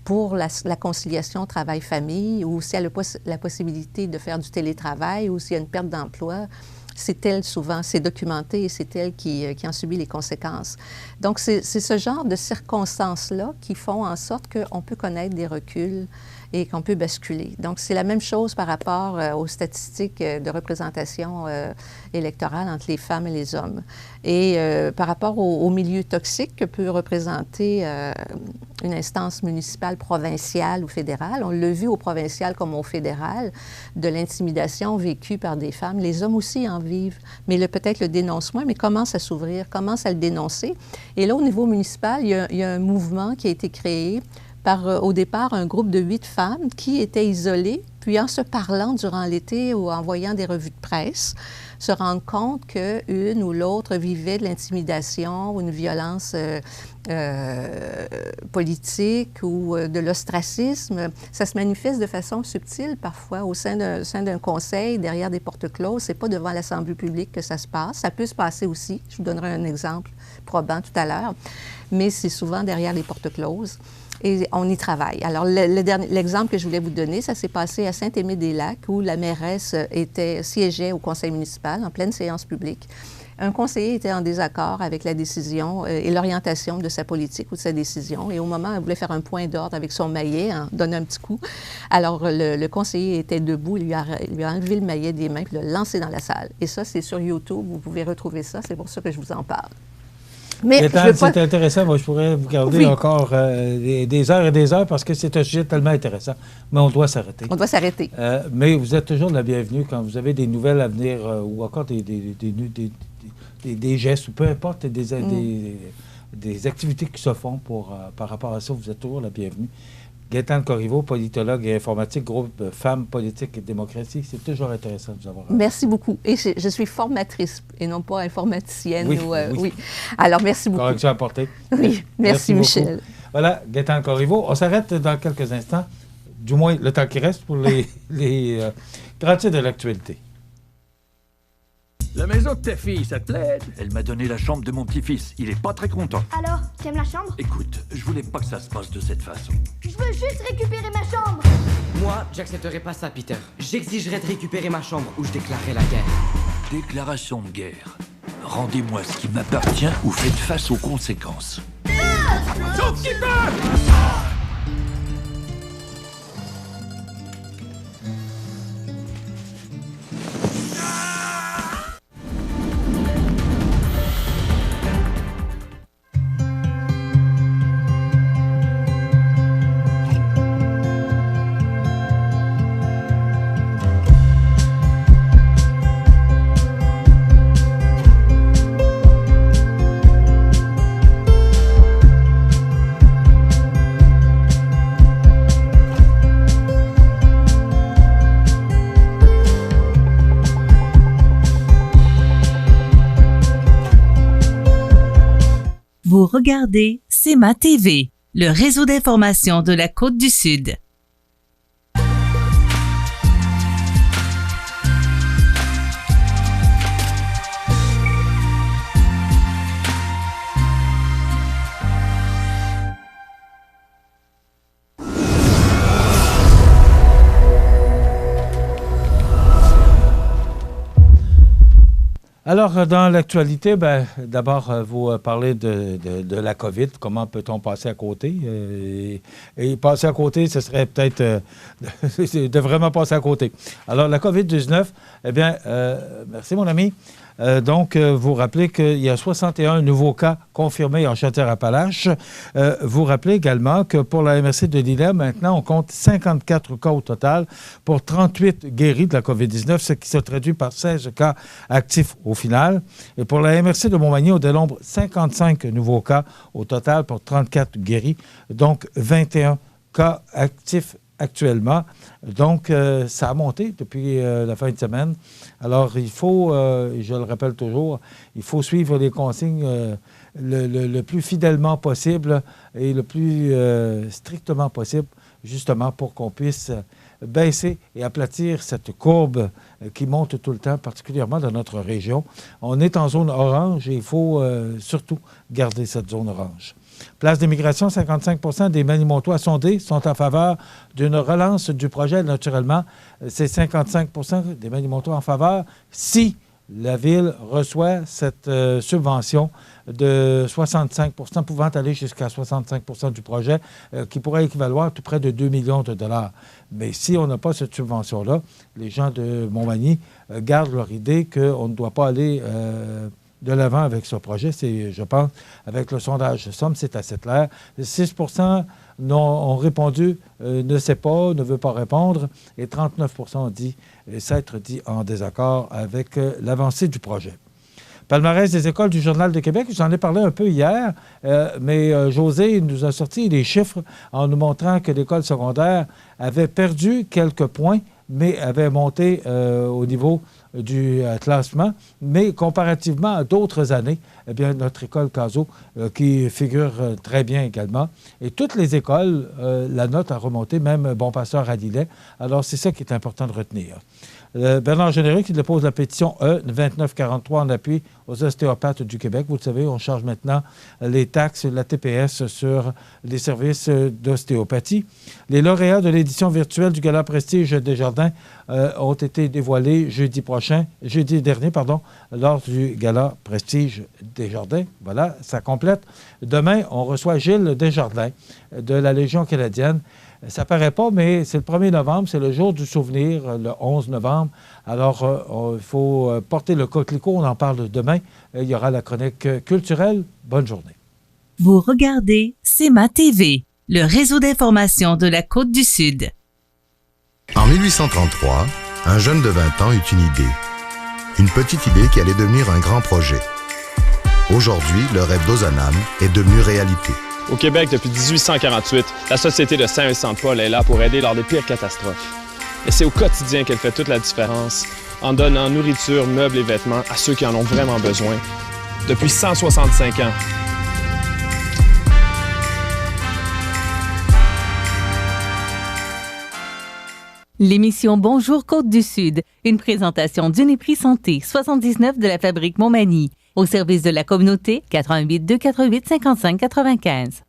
pour la conciliation travail-famille ou si elle a la possibilité de faire du télétravail ou s'il y a une perte d'emploi, c'est elle souvent, c'est documenté et c'est elle qui en subit les conséquences. Donc, c'est ce genre de circonstances-là qui font en sorte qu'on peut connaître des reculs et qu'on peut basculer. Donc, c'est la même chose par rapport aux statistiques de représentation électorale entre les femmes et les hommes. Et par rapport au milieu toxique que peut représenter une instance municipale, provinciale ou fédérale, on l'a vu au provincial comme au fédéral, de l'intimidation vécue par des femmes. Les hommes aussi en vivent, mais peut-être le dénoncent moins, mais commencent à s'ouvrir, commencent à le dénoncer. Et là, au niveau municipal, il y a un mouvement qui a été créé par, au départ, un groupe de 8 femmes qui étaient isolées, puis en se parlant durant l'été ou en voyant des revues de presse, se rendre compte qu'une ou l'autre vivait de l'intimidation ou une violence politique ou de l'ostracisme. Ça se manifeste de façon subtile parfois au sein d'un conseil, derrière des portes closes. C'est pas devant l'Assemblée publique que ça se passe. Ça peut se passer aussi. Je vous donnerai un exemple probant tout à l'heure. Mais c'est souvent derrière les portes closes. Et on y travaille. Alors, l'exemple que je voulais vous donner, ça s'est passé à Saint-Aimé-des-Lacs, où la mairesse siégeait au conseil municipal en pleine séance publique. Un conseiller était en désaccord avec la décision et l'orientation de sa politique ou de sa décision. Et au moment où elle voulait faire un point d'ordre avec son maillet, donner un petit coup, alors le conseiller était debout, il lui a enlevé le maillet des mains puis l'a lancé dans la salle. Et ça, c'est sur YouTube, vous pouvez retrouver ça. C'est pour ça que je vous en parle. Mais c'est intéressant. Moi, je pourrais vous garder encore des heures et des heures parce que c'est un sujet tellement intéressant. Mais on doit s'arrêter. On doit s'arrêter. Mais vous êtes toujours la bienvenue quand vous avez des nouvelles à venir ou encore des gestes ou peu importe, des activités qui se font par rapport à ça. Vous êtes toujours la bienvenue. Gaétane Corriveau, politologue et informatique, groupe Femmes, Politique et Démocratie. C'est toujours intéressant de vous avoir. Merci beaucoup. Et je suis formatrice et non pas informaticienne. Oui. Oui. Alors, merci beaucoup. Correction apportée. Oui, merci Michel. Beaucoup. Voilà, Gaétane Corriveau. On s'arrête dans quelques instants, du moins le temps qui reste pour les grands titres de l'actualité. La maison de ta fille, ça te plaît? Elle m'a donné la chambre de mon petit-fils. Il est pas très content. Alors, t'aimes la chambre? Écoute, je voulais pas que ça se passe de cette façon. Je veux juste récupérer ma chambre. Moi, j'accepterai pas ça, Peter. J'exigerai de récupérer ma chambre ou je déclarerai la guerre. Déclaration de guerre. Rendez-moi ce qui m'appartient ou faites face aux conséquences. Vous regardez CEMA TV, le réseau d'information de la Côte-du-Sud. Alors, dans l'actualité, d'abord, vous parlez de la COVID. Comment peut-on passer à côté? Et passer à côté, ce serait peut-être de vraiment passer à côté. Alors, la COVID-19, merci mon ami. Vous rappelez qu'il y a 61 nouveaux cas confirmés en Chaudière-Appalaches. Vous rappelez également que pour la MRC de Lillet, maintenant, on compte 54 cas au total pour 38 guéris de la COVID-19, ce qui se traduit par 16 cas actifs au final. Et pour la MRC de Montmagny, on dénombre 55 nouveaux cas au total pour 34 guéris, donc 21 cas actifs actuellement. Donc, ça a monté depuis la fin de semaine. Alors, il faut, je le rappelle toujours, il faut suivre les consignes le plus fidèlement possible et le plus strictement possible, justement pour qu'on puisse baisser et aplatir cette courbe qui monte tout le temps, particulièrement dans notre région. On est en zone orange et il faut surtout garder cette zone orange. Place d'immigration, 55 des Manimontois sondés sont en faveur d'une relance du projet. Naturellement, c'est 55 des Manimontois en faveur si la Ville reçoit cette subvention de 65 pouvant aller jusqu'à 65 du projet, qui pourrait équivaloir tout près de 2 millions de dollars. Mais si on n'a pas cette subvention-là, les gens de Montmagny gardent leur idée qu'on ne doit pas aller de l'avant avec ce projet. C'est, je pense, avec le sondage Somme, c'est assez clair. 6 ont répondu ne sait pas, ne veut pas répondre, et 39 ont dit s'être dit en désaccord avec l'avancée du projet. Palmarès des écoles du Journal de Québec, j'en ai parlé un peu hier, mais José nous a sorti les chiffres en nous montrant que l'école secondaire avait perdu quelques points, mais avait monté au niveau du classement. Mais comparativement à d'autres années, eh bien, notre école CASO, qui figure très bien également. Et toutes les écoles, la note a remonté, même Bon Pasteur à Lillet. Alors, c'est ça qui est important de retenir. Bernard Généreux qui dépose la pétition E-2943 en appui aux ostéopathes du Québec. Vous le savez, on charge maintenant les taxes, la TPS sur les services d'ostéopathie. Les lauréats de l'édition virtuelle du Gala Prestige Desjardins ont été dévoilés jeudi dernier, lors du Gala Prestige Desjardins. Voilà, ça complète. Demain, on reçoit Gilles Desjardins de la Légion canadienne. Ça paraît pas, mais c'est le 1er novembre, c'est le jour du souvenir, le 11 novembre. Alors, il faut porter le coquelicot, on en parle demain. Il y aura la chronique culturelle. Bonne journée. Vous regardez CEMA TV, le réseau d'information de la Côte-du-Sud. En 1833, un jeune de 20 ans eut une idée. Une petite idée qui allait devenir un grand projet. Aujourd'hui, le rêve d'Ozanam est devenu réalité. Au Québec, depuis 1848, la Société de Saint-Vincent-de-Paul est là pour aider lors des pires catastrophes. Et c'est au quotidien qu'elle fait toute la différence, en donnant nourriture, meubles et vêtements à ceux qui en ont vraiment besoin. Depuis 165 ans. L'émission Bonjour Côte-du-Sud, une présentation d'Uniprix Santé, 79 de la Fabrique Montmagny, au service de la communauté, 88 248 55 95.